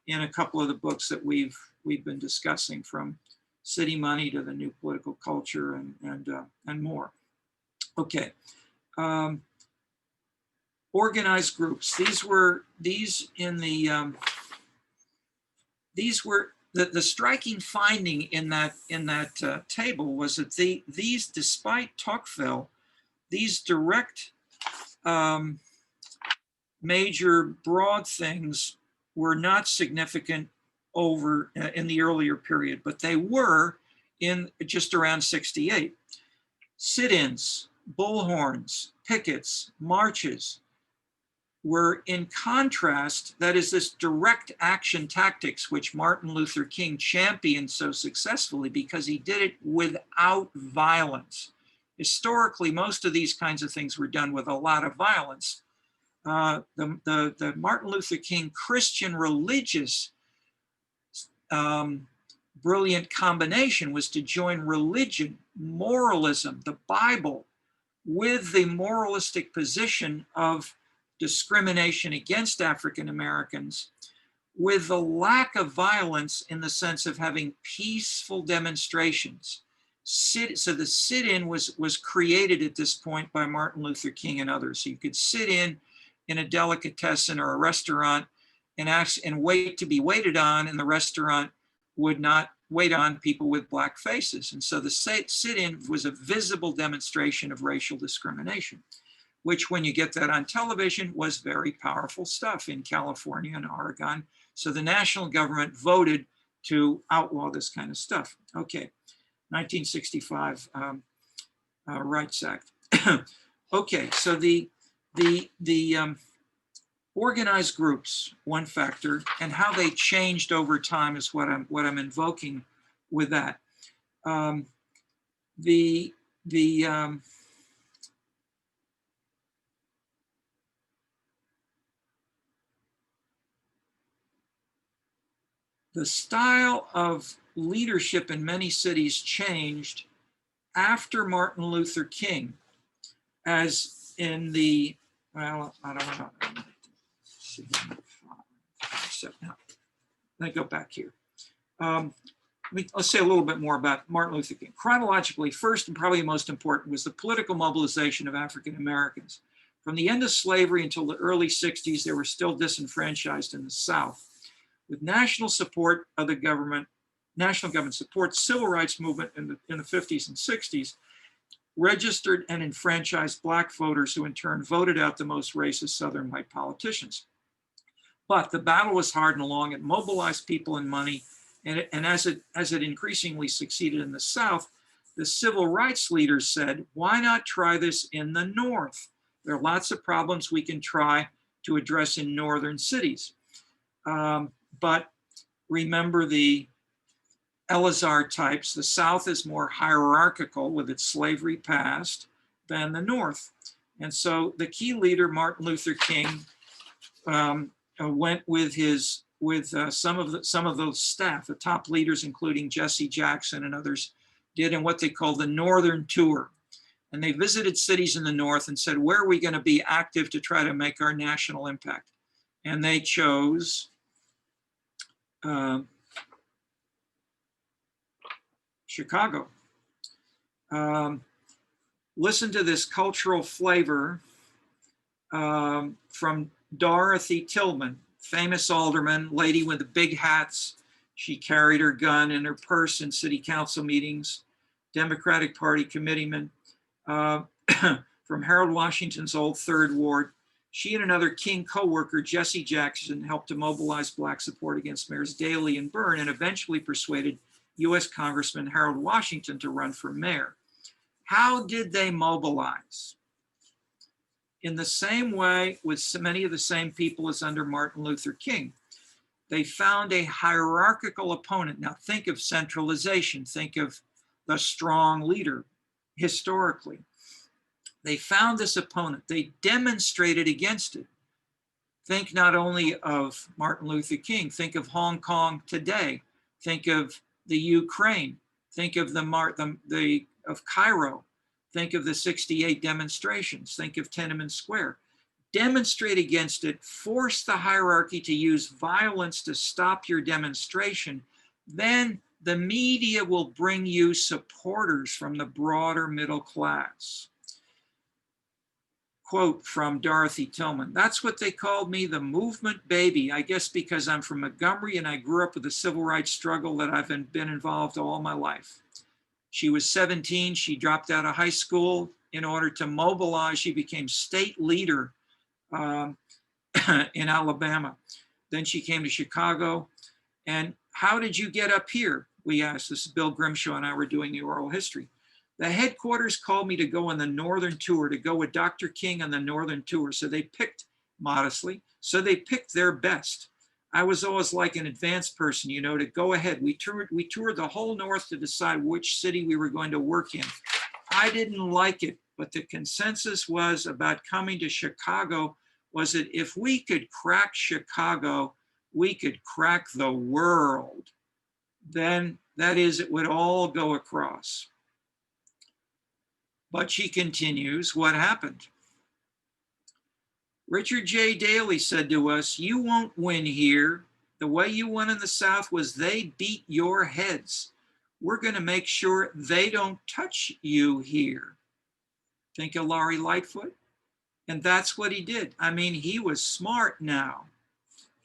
in a couple of the books that we've been discussing, from City Money to the New Political Culture and more. Okay. Organized groups. These were the striking finding in that table was that these, despite Tocqueville, these direct major broad things were not significant over in the earlier period, but they were in just around '68. Sit-ins, bullhorns, pickets, marches were in contrast, that is, this direct action tactics, which Martin Luther King championed so successfully because he did it without violence. Historically, most of these kinds of things were done with a lot of violence. The Martin Luther King Christian religious brilliant combination was to join religion, moralism, the Bible, with the moralistic position of discrimination against African Americans, with the lack of violence in the sense of having peaceful demonstrations. So the sit-in was created at this point by Martin Luther King and others. So you could sit in a delicatessen or a restaurant and wait to be waited on, and the restaurant would not wait on people with black faces. And so the sit-in was a visible demonstration of racial discrimination, which, when you get that on television, was very powerful stuff in California and Oregon. So the national government voted to outlaw this kind of stuff. Okay, 1965 Rights Act. Okay, so the organized groups, one factor, and how they changed over time is what I'm invoking with that. The style of leadership in many cities changed after Martin Luther King, as in the, well, I don't know. Let me go back here. Let's say a little bit more about Martin Luther King. Chronologically, first and probably most important was the political mobilization of African Americans. From the end of slavery until the early '60s, they were still disenfranchised in the South. With national support of the government, national government support, civil rights movement in the 50s and 60s, registered and enfranchised Black voters who in turn voted out the most racist Southern white politicians. But the battle was hard and long. It mobilized people and money. And as it increasingly succeeded in the South, the civil rights leaders said, why not try this in the North? There are lots of problems we can try to address in northern cities. But remember the Elazar types. The South is more hierarchical with its slavery past than the North. And so the key leader, Martin Luther King, went with some of those staff, the top leaders, including Jesse Jackson and others, did in what they call the Northern Tour. And they visited cities in the North and said, where are we going to be active to try to make our national impact? And they chose Chicago. Listen to this cultural flavor from Dorothy Tillman, famous alderman, lady with the big hats. She carried her gun in her purse in city council meetings, Democratic Party committeeman from Harold Washington's old Third Ward. She and another King co-worker, Jesse Jackson, helped to mobilize Black support against Mayors Daley and Byrne and eventually persuaded US Congressman Harold Washington to run for mayor. How did they mobilize? In the same way with so many of the same people as under Martin Luther King. They found a hierarchical opponent. Now think of centralization, think of the strong leader historically. They found this opponent, they demonstrated against it. Think not only of Martin Luther King, think of Hong Kong today, think of the Ukraine, think of of Cairo, think of the 68 demonstrations, think of Tiananmen Square. Demonstrate against it, force the hierarchy to use violence to stop your demonstration, then the media will bring you supporters from the broader middle class. Quote from Dorothy Tillman, "That's what they called me, the movement baby. I guess because I'm from Montgomery and I grew up with the civil rights struggle that I've been involved all my life." She was 17, she dropped out of high school in order to mobilize. She became state leader in Alabama. Then she came to Chicago. And how did you get up here? We asked. This is Bill Grimshaw and I were doing the oral history. The headquarters called me to go on the Northern tour, to go with Dr. King on the Northern tour. So they picked, modestly, so they picked their best. I was always like an advanced person, you know, to go ahead. We toured the whole North to decide which city we were going to work in. I didn't like it, but the consensus was about coming to Chicago was that if we could crack Chicago, we could crack the world. Then, that is, it would all go across. But she continues, what happened? Richard J. Daley said to us, "You won't win here. The way you won in the South was they beat your heads. We're going to make sure they don't touch you here." Think of Laurie Lightfoot? And that's what he did. I mean, he was smart now.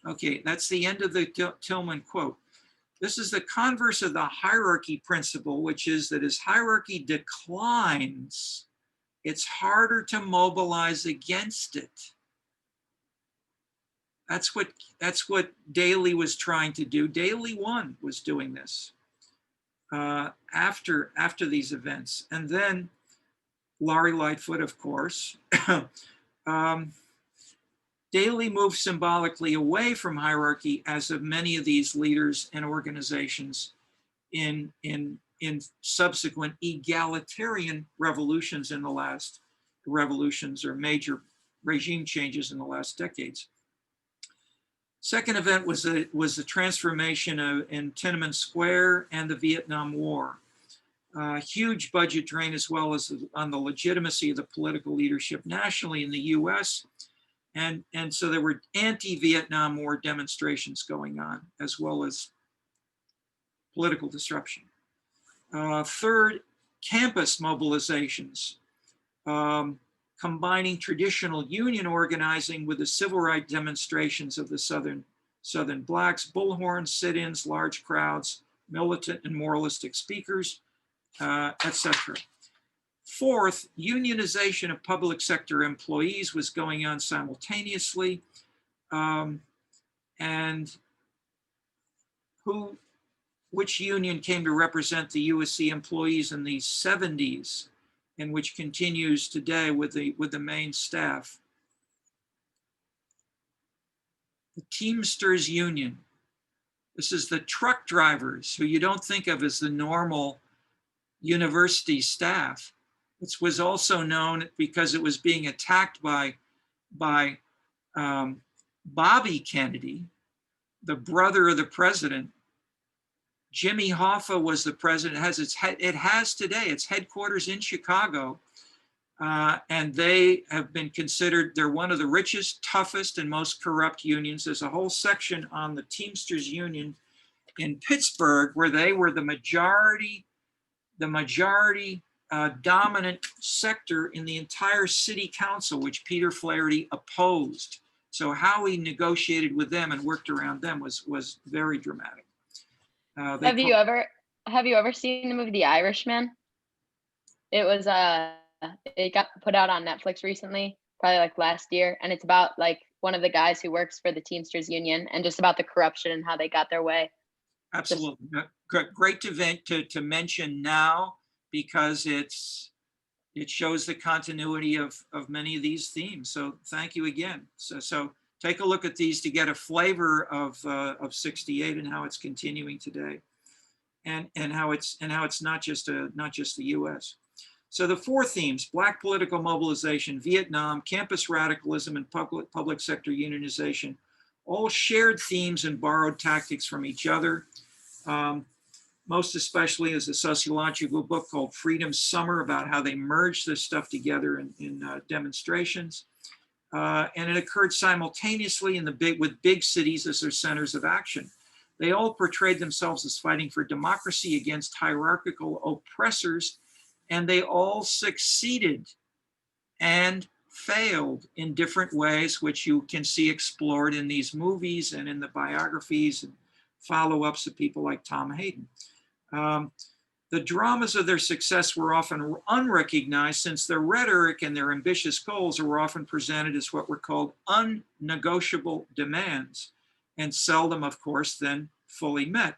Okay, that's the end of the Tillman quote. This is the converse of the hierarchy principle, which is that as hierarchy declines, it's harder to mobilize against it. That's what Daley was trying to do. Daley One was doing this after these events. And then Laurie Lightfoot, of course. Daley moved symbolically away from hierarchy, as of many of these leaders and organizations in subsequent egalitarian revolutions in the last revolutions or major regime changes in the last decades. Second event was the transformation in Tiananmen Square and the Vietnam War. Huge budget drain, as well as on the legitimacy of the political leadership nationally in the US. And so there were anti-Vietnam War demonstrations going on, as well as political disruption. Third, campus mobilizations, combining traditional union organizing with the civil rights demonstrations of the Southern Blacks, bullhorns, sit-ins, large crowds, militant and moralistic speakers, etc. Fourth, unionization of public sector employees was going on simultaneously. And which union came to represent the USC employees in the 70s, and which continues today with the main staff? The Teamsters Union. This is the truck drivers, who you don't think of as the normal university staff. It was also known because it was being attacked by Bobby Kennedy, the brother of the president. Jimmy Hoffa was the president. It has today its headquarters in Chicago, and they have been considered, they're one of the richest, toughest, and most corrupt unions. There's a whole section on the Teamsters Union in Pittsburgh, where they were the majority dominant sector in the entire city council, which Peter Flaherty opposed. So how he negotiated with them and worked around them was very dramatic. They Have you call- ever seen the movie The Irishman? It was it got put out on Netflix recently, probably like last year, and it's about like one of the guys who works for the Teamsters Union and just about the corruption and how they got their way. Just Absolutely. Great to mention now because it shows the continuity of many of these themes. So thank you again. So take a look at these to get a flavor of 68 and how it's continuing today, and how it's not just the U.S. So the four themes: Black political mobilization, Vietnam, campus radicalism, and public sector unionization, all shared themes and borrowed tactics from each other. Most especially is a sociological book called Freedom Summer about how they merged this stuff together in demonstrations. And it occurred simultaneously with big cities as their centers of action. They all portrayed themselves as fighting for democracy against hierarchical oppressors, and they all succeeded and failed in different ways, which you can see explored in these movies and in the biographies and follow-ups of people like Tom Hayden. The dramas of their success were often unrecognized since their rhetoric and their ambitious goals were often presented as what were called unnegotiable demands, and seldom, of course, then fully met.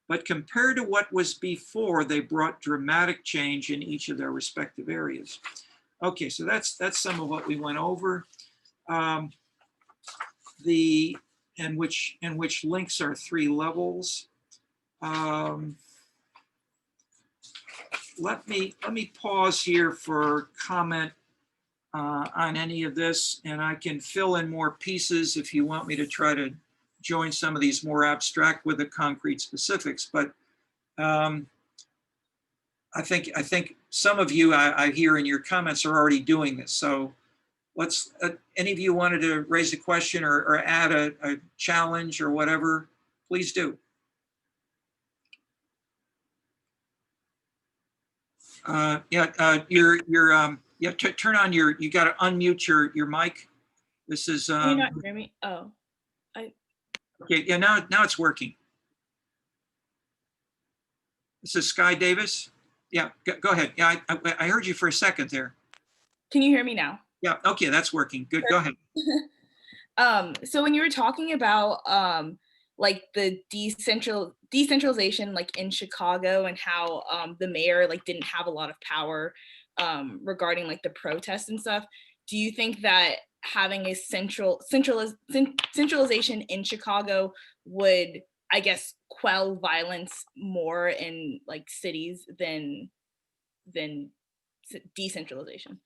But compared to what was before, they brought dramatic change in each of their respective areas. Okay, so that's some of what we went over. Which links are three levels. Let me pause here for comment on any of this, and I can fill in more pieces if you want me to try to join some of these more abstract with the concrete specifics. But I think some of you I hear in your comments are already doing this. So let's, any of you wanted to raise a question or add a challenge or whatever, please do. Turn on you got to unmute your mic. This is, Can you not hear me? Oh, okay, yeah, now it's working. This is Sky Davis. Yeah, go ahead. Yeah, I heard you for a second there. can you hear me now? Yeah, okay, that's working. Good, go ahead. So when you were talking about like the decentralization like in Chicago and how the mayor like didn't have a lot of power regarding like the protests and stuff, do you think that having a centralization in Chicago would, I guess, quell violence more in like cities than decentralization?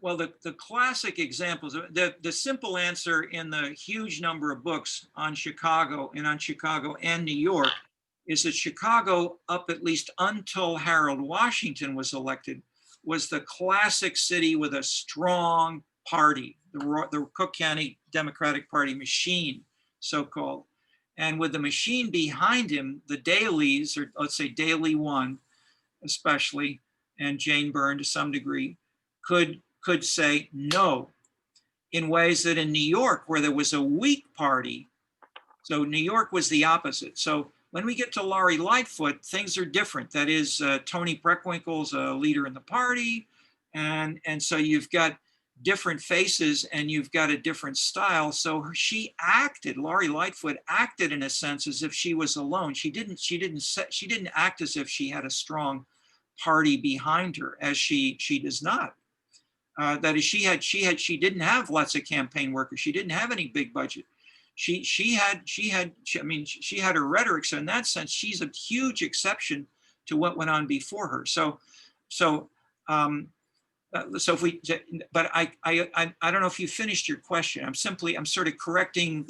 Well, the classic examples, the simple answer in the huge number of books on Chicago and New York is that Chicago, up at least until Harold Washington was elected, was the classic city with a strong party, the Cook County Democratic Party machine, so-called. And with the machine behind him, the Daleys, or let's say Daley One, especially, and Jane Byrne to some degree, could say no in ways that in New York, where there was a weak party, so New York was the opposite. So when we get to Lori Lightfoot, things are different. That is, Tony Preckwinkle's a leader in the party, and so you've got different faces and you've got a different style. So Lori Lightfoot acted in a sense as if she was alone. She didn't act as if she had a strong party behind her, as she does not. That is, she didn't have lots of campaign workers. She didn't have any big budget. She had her rhetoric. So in that sense, she's a huge exception to what went on before her. If we, but I don't know if you finished your question. I'm sort of correcting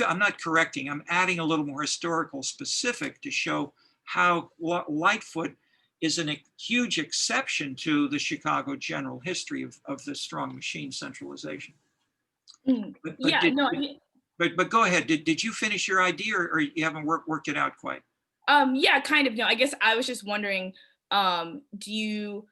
I'm not correcting, I'm adding a little more historical specific to show how Lightfoot is a huge exception to the Chicago general history of the strong machine centralization. But go ahead. Did you finish your idea, or you haven't worked it out quite? Yeah, kind of. No, I guess I was just wondering, are you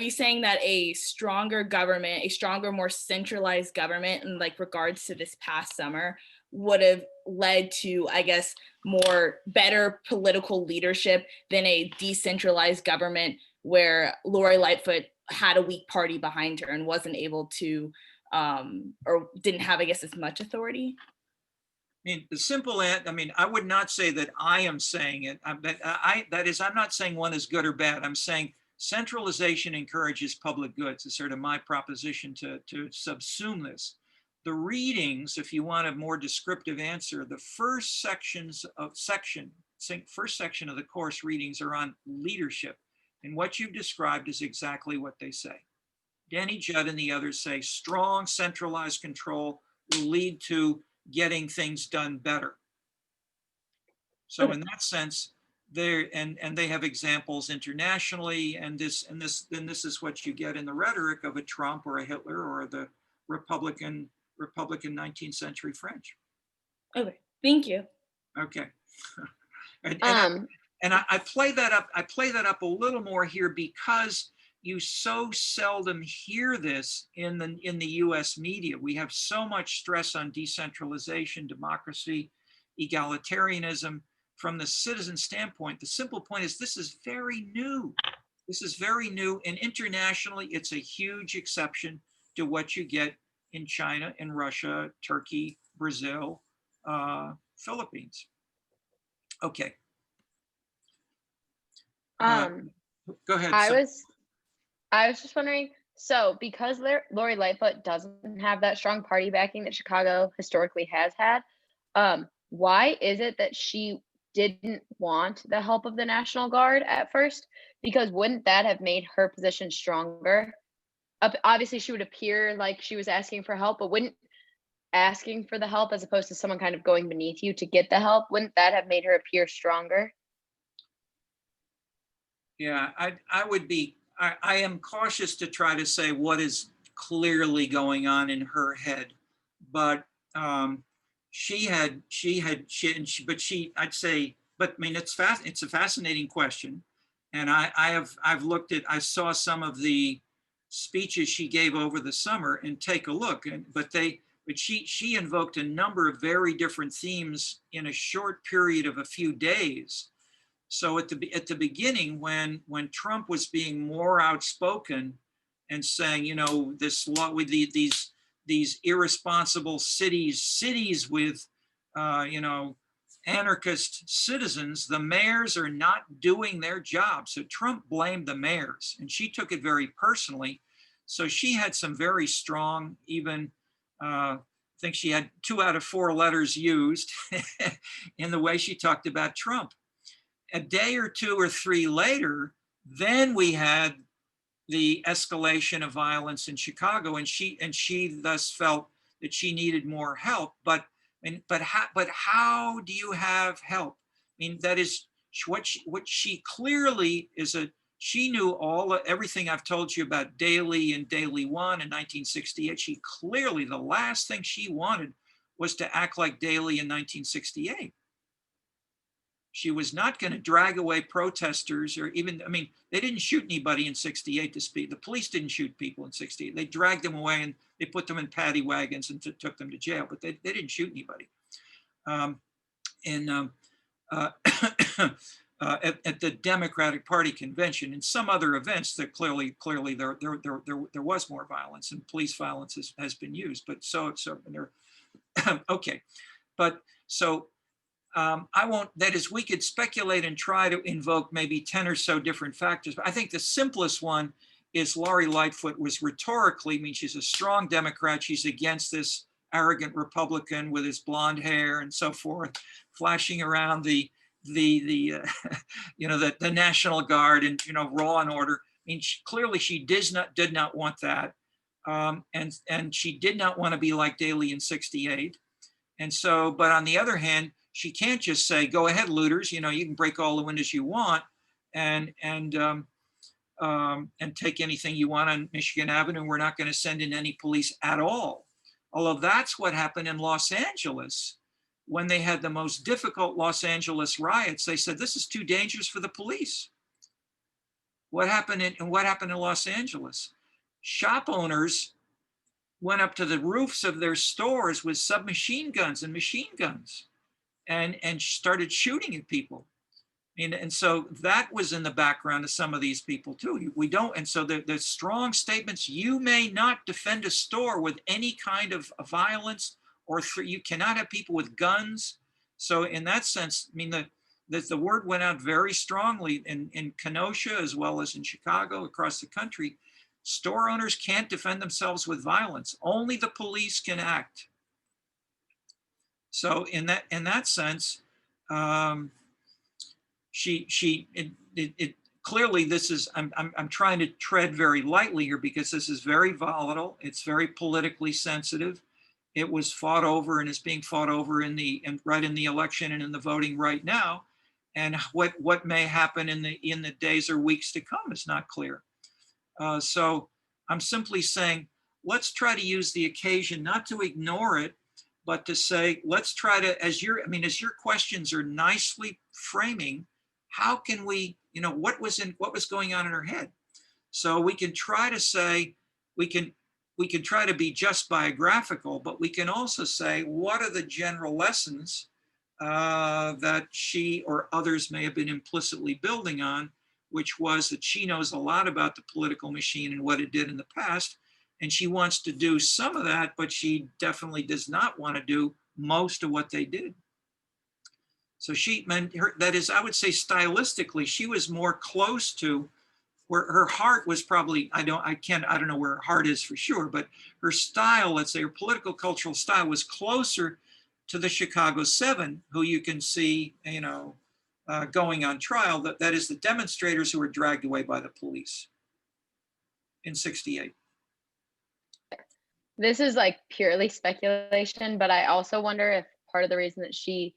saying that a stronger government, a stronger, more centralized government in like regards to this past summer would have led to, I guess, more better political leadership than a decentralized government where Lori Lightfoot had a weak party behind her and wasn't able to, or didn't have, I guess, as much authority? I mean, the simple I mean, I would not say that I am saying it. That is, I'm not saying one is good or bad. I'm saying centralization encourages public goods. It's sort of my proposition to subsume this. The readings, if you want a more descriptive answer, the first section of the course readings are on leadership. And what you've described is exactly what they say. Danny Judd and the others say strong centralized control will lead to getting things done better. So in that sense, there and they have examples internationally, and this is what you get in the rhetoric of a Trump or a Hitler or the Republican 19th century French. Okay, thank you. Okay. I play that up. I play that up a little more here because you so seldom hear this in the U.S. media. We have so much stress on decentralization, democracy, egalitarianism. From the citizen standpoint, the simple point is this is very new. This is very new, and internationally, it's a huge exception to what you get in China, in Russia, Turkey, Brazil, Philippines. Okay. Go ahead. I was just wondering, so because Lori Lightfoot doesn't have that strong party backing that Chicago historically has had, why is it that she didn't want the help of the National Guard at first? Because wouldn't that have made her position stronger? Obviously, she would appear like she was asking for help, but wouldn't asking for the help as opposed to someone kind of going beneath you to get the help, wouldn't that have made her appear stronger? Yeah, I am cautious to try to say what is clearly going on in her head, but I'd say, but I mean, it's a fascinating question. And I saw some of the speeches she gave over the summer and take a look, but she invoked a number of very different themes in a short period of a few days. So at the beginning, when Trump was being more outspoken and saying, you know, this law with these irresponsible cities with, you know, anarchist citizens, the mayors are not doing their job. So Trump blamed the mayors, and she took it very personally. So she had some very strong, even I think she had 2 out of 4 letters used in the way she talked about Trump. A day or 2 or 3 later, then we had the escalation of violence in Chicago, and she thus felt that she needed more help. But how do you have help? I mean, that is what she clearly is she knew everything I've told you about Daley and Daley 1 in 1968. She clearly, the last thing she wanted was to act like Daley in 1968. She was not going to drag away protesters or even, I mean, they didn't shoot anybody in 68 to speak. The police didn't shoot people in 68. They dragged them away and they put them in paddy wagons and took them to jail, but they didn't shoot anybody. At the Democratic Party convention and some other events that clearly there was more violence, and police violence has been used, but okay. But so I won't, that is, we could speculate and try to invoke maybe 10 or so different factors, but I think the simplest one is Lori Lightfoot was rhetorically, I mean, she's a strong Democrat. She's against this arrogant Republican with his blonde hair and so forth, flashing around the you know, the National Guard and, you know, law and order. I mean, clearly she did not want that. And she did not want to be like Daley in 68. And so, but on the other hand, she can't just say, go ahead, looters, you know, you can break all the windows you want and take anything you want on Michigan Avenue. We're not going to send in any police at all. Although that's what happened in Los Angeles when they had the most difficult Los Angeles riots. They said, this is too dangerous for the police. What happened in Los Angeles? Shop owners went up to the roofs of their stores with submachine guns and machine guns and started shooting at people. And so that was in the background of some of these people too. We don't, and so there's strong statements. You may not defend a store with any kind of violence, or you cannot have people with guns. So in that sense, I mean, the word went out very strongly in Kenosha as well as in Chicago, across the country. Store owners can't defend themselves with violence. Only the police can act. So in that sense, clearly this is, I'm trying to tread very lightly here because this is very volatile. It's very politically sensitive. It was fought over and is being fought over right in the election and in the voting right now. And what may happen in the days or weeks to come is not clear. So I'm simply saying, let's try to use the occasion, not to ignore it, but to say, let's try to, as your questions are nicely framing, how can we, what was going on in her head? So we can try to say, we can try to be just biographical, but we can also say, what are the general lessons that she or others may have been implicitly building on, which was that she knows a lot about the political machine and what it did in the past. And she wants to do some of that, but she definitely does not want to do most of what they did. So that is, I would say stylistically, she was more close to where her heart was probably, I don't know where her heart is for sure, but her style, let's say her political cultural style was closer to the Chicago 7, who you can see, going on trial, that is the demonstrators who were dragged away by the police in '68. This is like purely speculation, but I also wonder if part of the reason that she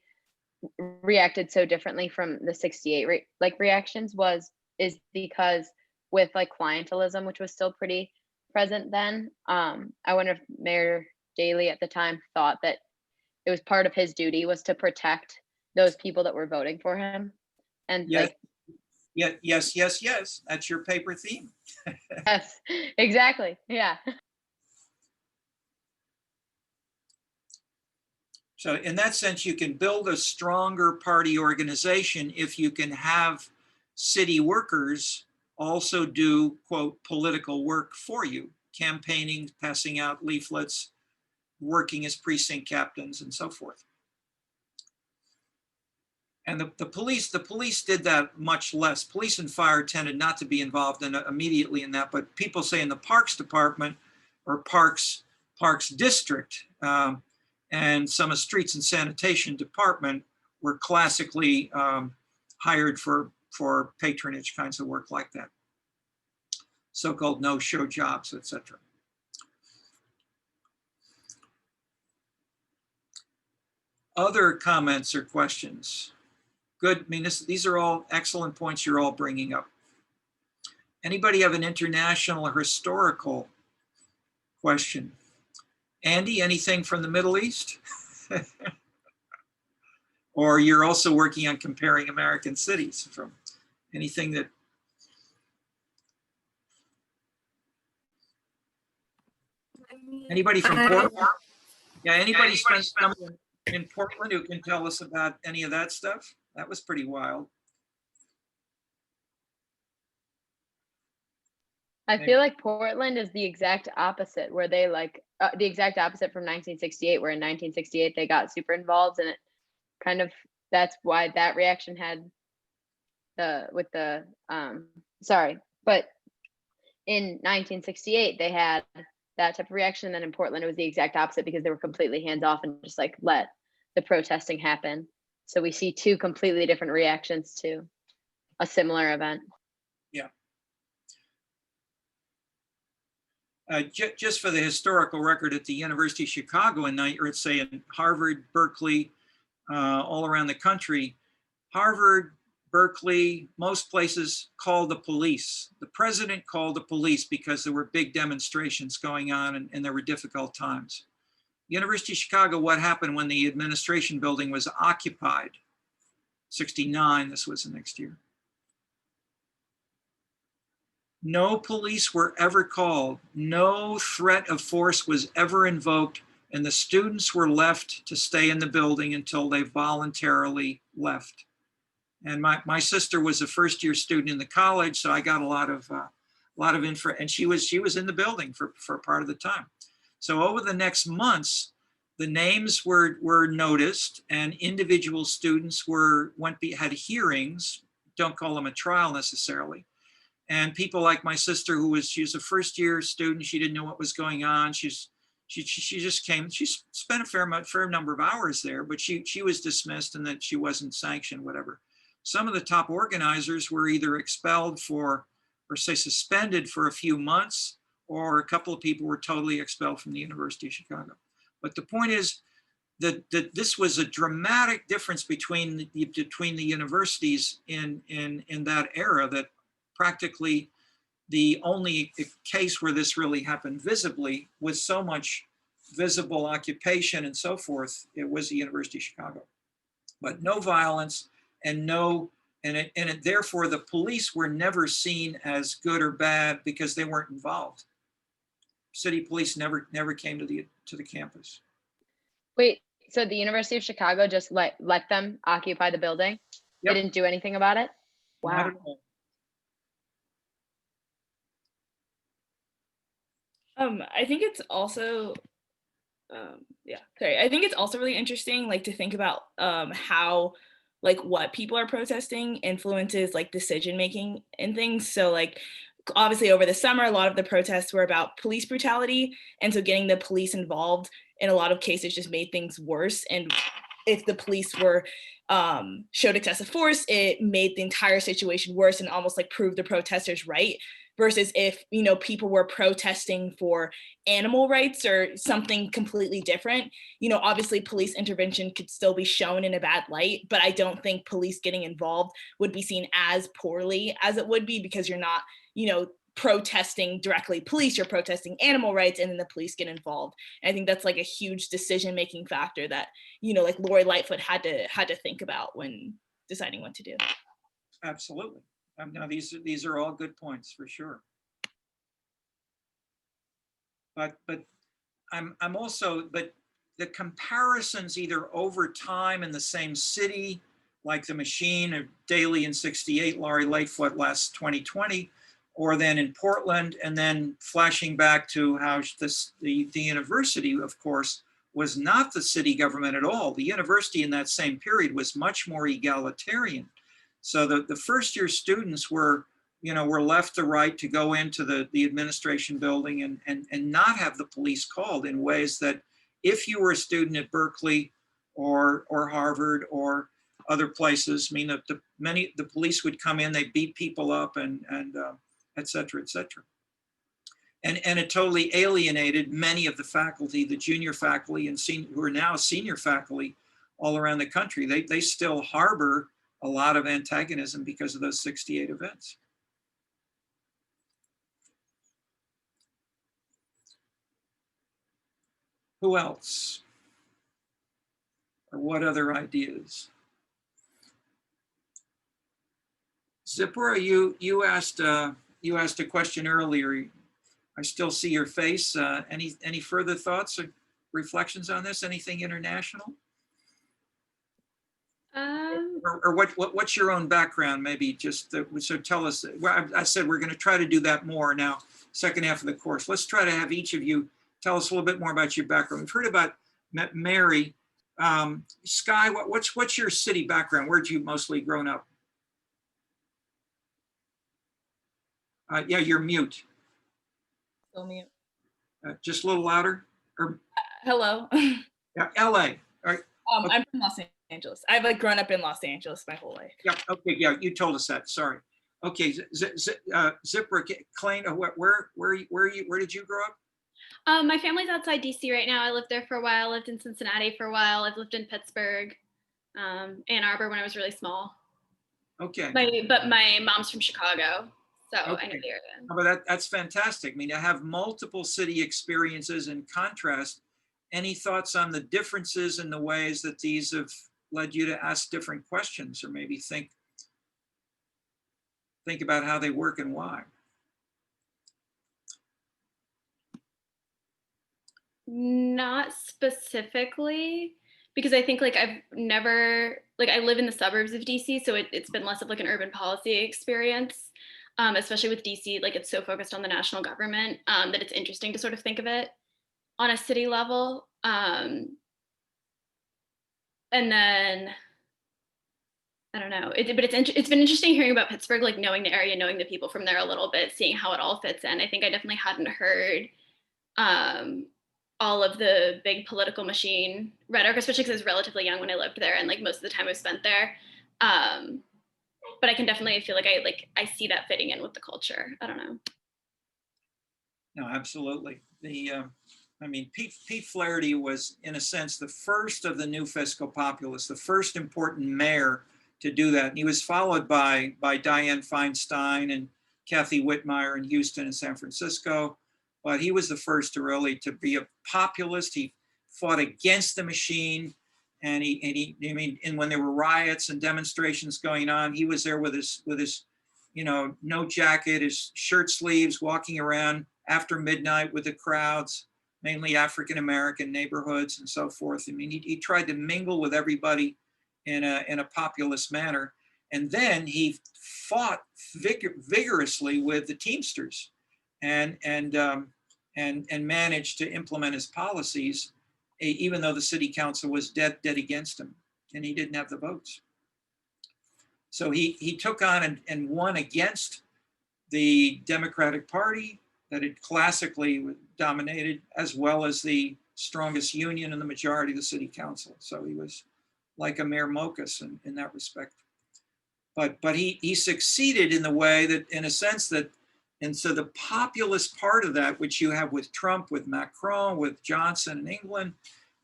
reacted so differently from the '68 reactions is because with like clientelism, which was still pretty present then. I wonder if Mayor Daley at the time thought that it was part of his duty was to protect those people that were voting for him. And yes. That's your paper theme. yes, exactly. Yeah. So in that sense, you can build a stronger party organization if you can have city workers also do, quote, political work for you, campaigning, passing out leaflets, working as precinct captains and so forth. And the police did that much less. Police and fire tended not to be involved immediately in that, but people say in the Parks Department or Parks District, and some of Streets and Sanitation Department were classically hired for patronage kinds of work like that. So-called no-show jobs, etc. Other comments or questions? Good, I mean, these are all excellent points you're all bringing up. Anybody have an international or historical question? Andy, anything from the Middle East? Or you're also working on comparing American cities from anything that... Anybody from Portland? Yeah, anybody spent time in Portland who can tell us about any of that stuff? That was pretty wild. I feel like Portland is the exact opposite, where they the exact opposite from 1968, where in 1968 they got super involved, and it kind of, that's why that reaction had but in 1968 they had that type of reaction. And then in Portland it was the exact opposite, because they were completely hands off and just like let the protesting happen. So we see two completely different reactions to a similar event. Yeah. Just for the historical record, at the University of Chicago in Harvard, Berkeley, all around the country, Harvard, Berkeley, most places called the police. The president called the police because there were big demonstrations going on and there were difficult times. University of Chicago, what happened when the administration building was occupied? '69, this was the next year. No police were ever called. No threat of force was ever invoked. And the students were left to stay in the building until they voluntarily left. And my sister was a first year student in the college, so I got a lot of info, and she was in the building for part of the time. So over the next months, the names were noticed, and individual students had hearings. Don't call them a trial necessarily. And people like my sister, she was a first year student, she didn't know what was going on. She just came. She spent a fair number of hours there, but she was dismissed, and that she wasn't sanctioned, whatever. Some of the top organizers were either expelled or say suspended for a few months, or a couple of people were totally expelled from the University of Chicago. But the point is that this was a dramatic difference between the universities in that era, that practically the only case where this really happened visibly, with so much visible occupation and so forth, it was the University of Chicago. But no violence, and therefore the police were never seen as good or bad because they weren't involved. City police never came to the campus. Wait, so the University of Chicago just let them occupy the building? Yep. They didn't do anything about it? Not Wow. at all. I think it's also, I think it's also really interesting, like, to think about how, like, what people are protesting influences like decision making and things. So like, obviously over the summer, a lot of the protests were about police brutality, and so getting the police involved in a lot of cases just made things worse. And if the police were showed excessive force, it made the entire situation worse and almost like proved the protesters right. Versus if, you know, people were protesting for animal rights or something completely different, you know, obviously police intervention could still be shown in a bad light, but I don't think police getting involved would be seen as poorly as it would be, because you're not, you know, protesting directly police, you're protesting animal rights, and then the police get involved. And I think that's like a huge decision making factor that, you know, like Lori Lightfoot had to think about when deciding what to do. Absolutely. Now these are all good points for sure. But I'm also, but the comparisons either over time in the same city, like the Machine of Daley in '68, Lori Lightfoot last 2020, or then in Portland, and then flashing back to how the university, of course, was not the city government at all. The university in that same period was much more egalitarian. So the first year students were left the right to go into the administration building and not have the police called, in ways that if you were a student at Berkeley or Harvard or other places, I mean, the police would come in, they beat people up and et cetera, et cetera. And it totally alienated many of the faculty, the junior faculty and who are now senior faculty all around the country. They still harbor a lot of antagonism because of those '68 events. Who else? Or what other ideas? Zipporah, you asked a question earlier. I still see your face. Any further thoughts or reflections on this? Anything international? Or what's your own background? Maybe just so tell us. Well, I said we're going to try to do that more now. Second half of the course. Let's try to have each of you tell us a little bit more about your background. We've heard about Mary. Sky, what's your city background? Where'd you mostly grown up? Yeah, you're mute. Still mute. Just a little louder. Or Hello. yeah, LA. All right. Okay. I'm from Los Angeles. I've like grown up in Los Angeles my whole life. Yeah. Okay. Yeah, you told us that. Sorry. Okay. Zipporah, Klein, where did you grow up? My family's outside DC right now. I lived there for a while. Lived in Cincinnati for a while. I've lived in Pittsburgh, Ann Arbor when I was really small. Okay. But my mom's from Chicago, so Okay. I know the area. Oh, but that's fantastic. I mean, to have multiple city experiences in contrast. Any thoughts on the differences in the ways that these have led you to ask different questions, or maybe think about how they work and why? Not specifically, because I think like I've never like I live in the suburbs of DC, so it's been less of like an urban policy experience, especially with DC. Like it's so focused on the national government that it's interesting to sort of think of it on a city level. And then I don't know, but it's been interesting hearing about Pittsburgh, like knowing the area, knowing the people from there a little bit, seeing how it all fits in. I think I definitely hadn't heard um, all of the big political machine rhetoric, especially because I was relatively young when I lived there, and like most of the time I spent there. Um, but I can definitely feel like I see that fitting in with the culture. I don't know. No, absolutely. I mean, Pete Flaherty was, in a sense, the first of the new fiscal populists, the first important mayor to do that. And he was followed by Dianne Feinstein and Kathy Whitmire in Houston and San Francisco. But he was the first to be a populist. He fought against the machine. And and when there were riots and demonstrations going on, he was there with his, no jacket, his shirt sleeves, walking around after midnight with the crowds, mainly African-American neighborhoods and so forth. I mean, he tried to mingle with everybody in a populist manner. And then he fought vigorously with the Teamsters and managed to implement his policies, even though the city council was dead against him and he didn't have the votes. So he took on and won against the Democratic Party that had classically dominated, as well as the strongest union and the majority of the city council. So he was like a Mayor Mokus in that respect. But he succeeded in the way that, in a sense that, and so the populist part of that, which you have with Trump, with Macron, with Johnson in England,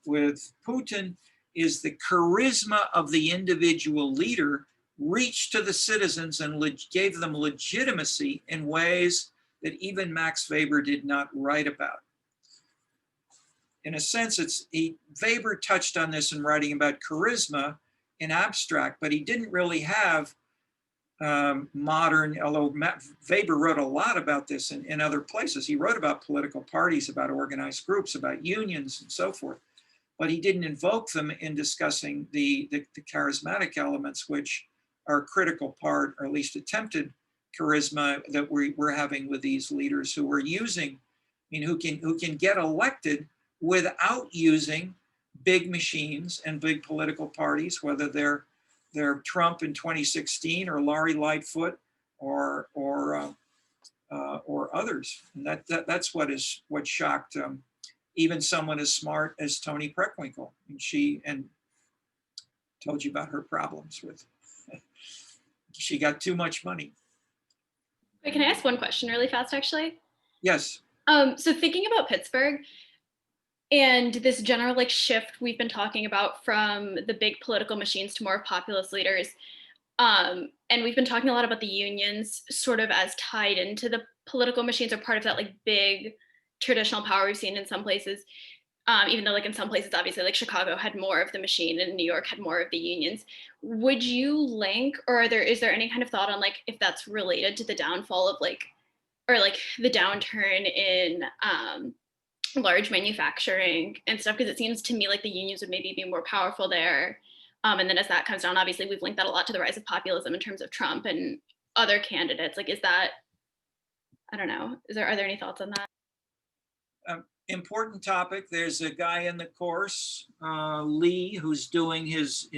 with Putin, is the charisma of the individual leader reached to the citizens and gave them legitimacy in ways that even Max Weber did not write about. In a sense, Weber touched on this in writing about charisma in abstract, but he didn't really have modern, although Weber wrote a lot about this in other places. He wrote about political parties, about organized groups, about unions and so forth, but he didn't invoke them in discussing the charismatic elements, which are a critical part, or at least attempted charisma that we're having with these leaders who are using, who can get elected without using big machines and big political parties, whether they're Trump in 2016 or Lori Lightfoot or others. And that's what shocked even someone as smart as Toni Preckwinkle. And told you about her problems with. She got too much money. Wait, can I ask one question really fast, actually? Yes. So thinking about Pittsburgh and this general like shift we've been talking about from the big political machines to more populist leaders, and we've been talking a lot about the unions sort of as tied into the political machines or part of that like big traditional power we've seen in some places. Even though like in some places, obviously like Chicago had more of the machine and New York had more of the unions. Would you link, or is there any kind of thought on like if that's related to the downfall of like, or like the downturn in large manufacturing and stuff? Because it seems to me like the unions would maybe be more powerful there. And then as that comes down, obviously we've linked that a lot to the rise of populism in terms of Trump and other candidates. Like, is that, I don't know, are there any thoughts on that? Important topic. There's a guy in the course, Lee, who's doing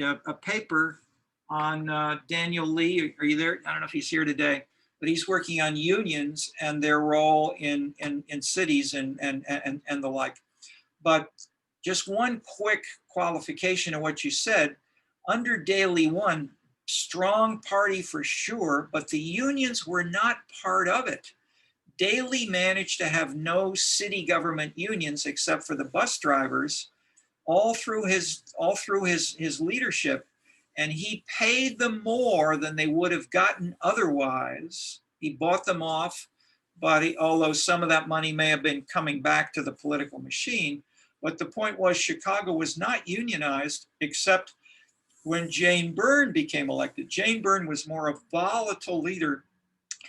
a paper on Daniel Lee. Are you there? I don't know if he's here today, but he's working on unions and their role in cities and the like. But just one quick qualification of what you said. Under Daley One, strong party for sure, but the unions were not part of it. Daley managed to have no city government unions except for the bus drivers all through his leadership, and he paid them more than they would have gotten otherwise. He bought them off, but although some of that money may have been coming back to the political machine, but the point was Chicago was not unionized except when Jane Byrne became elected. Jane Byrne was more a volatile leader,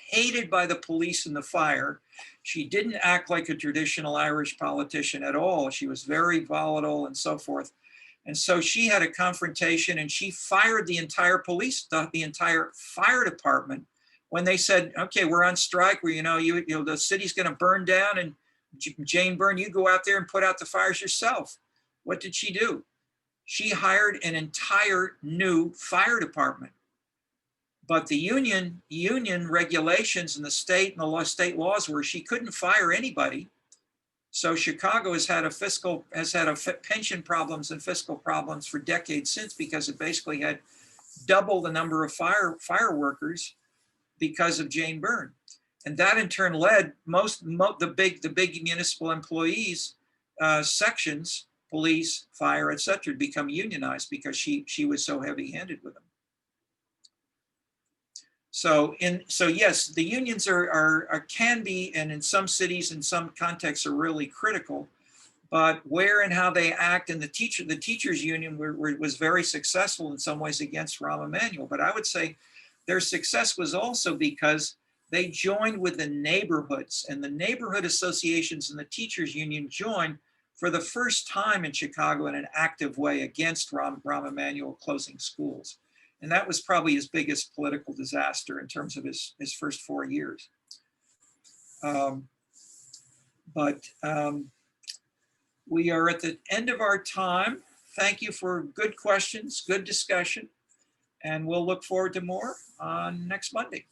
hated by the police and the fire. She didn't act like a traditional Irish politician at all. She was very volatile and so forth. And so she had a confrontation and she fired the entire police, the entire fire department when they said, okay, we're on strike, where, the city's going to burn down, and Jane Byrne, you go out there and put out the fires yourself. What did she do? She hired an entire new fire department. But the union regulations in the state and the state laws were she couldn't fire anybody. So Chicago has had pension problems and fiscal problems for decades since, because it basically had double the number of fire workers because of Jane Byrne. And that in turn led the big municipal employees, sections, police, fire, etc., to become unionized because she was so heavy-handed with them. So yes, the unions can be, and in some cities, in some contexts, are really critical. But where and how they act, and the teachers union was very successful in some ways against Rahm Emanuel. But I would say their success was also because they joined with the neighborhoods, and the neighborhood associations and the teachers union joined for the first time in Chicago in an active way against Rahm Emanuel closing schools. And that was probably his biggest political disaster in terms of his first 4 years. We are at the end of our time. Thank you for good questions, good discussion, and we'll look forward to more on next Monday.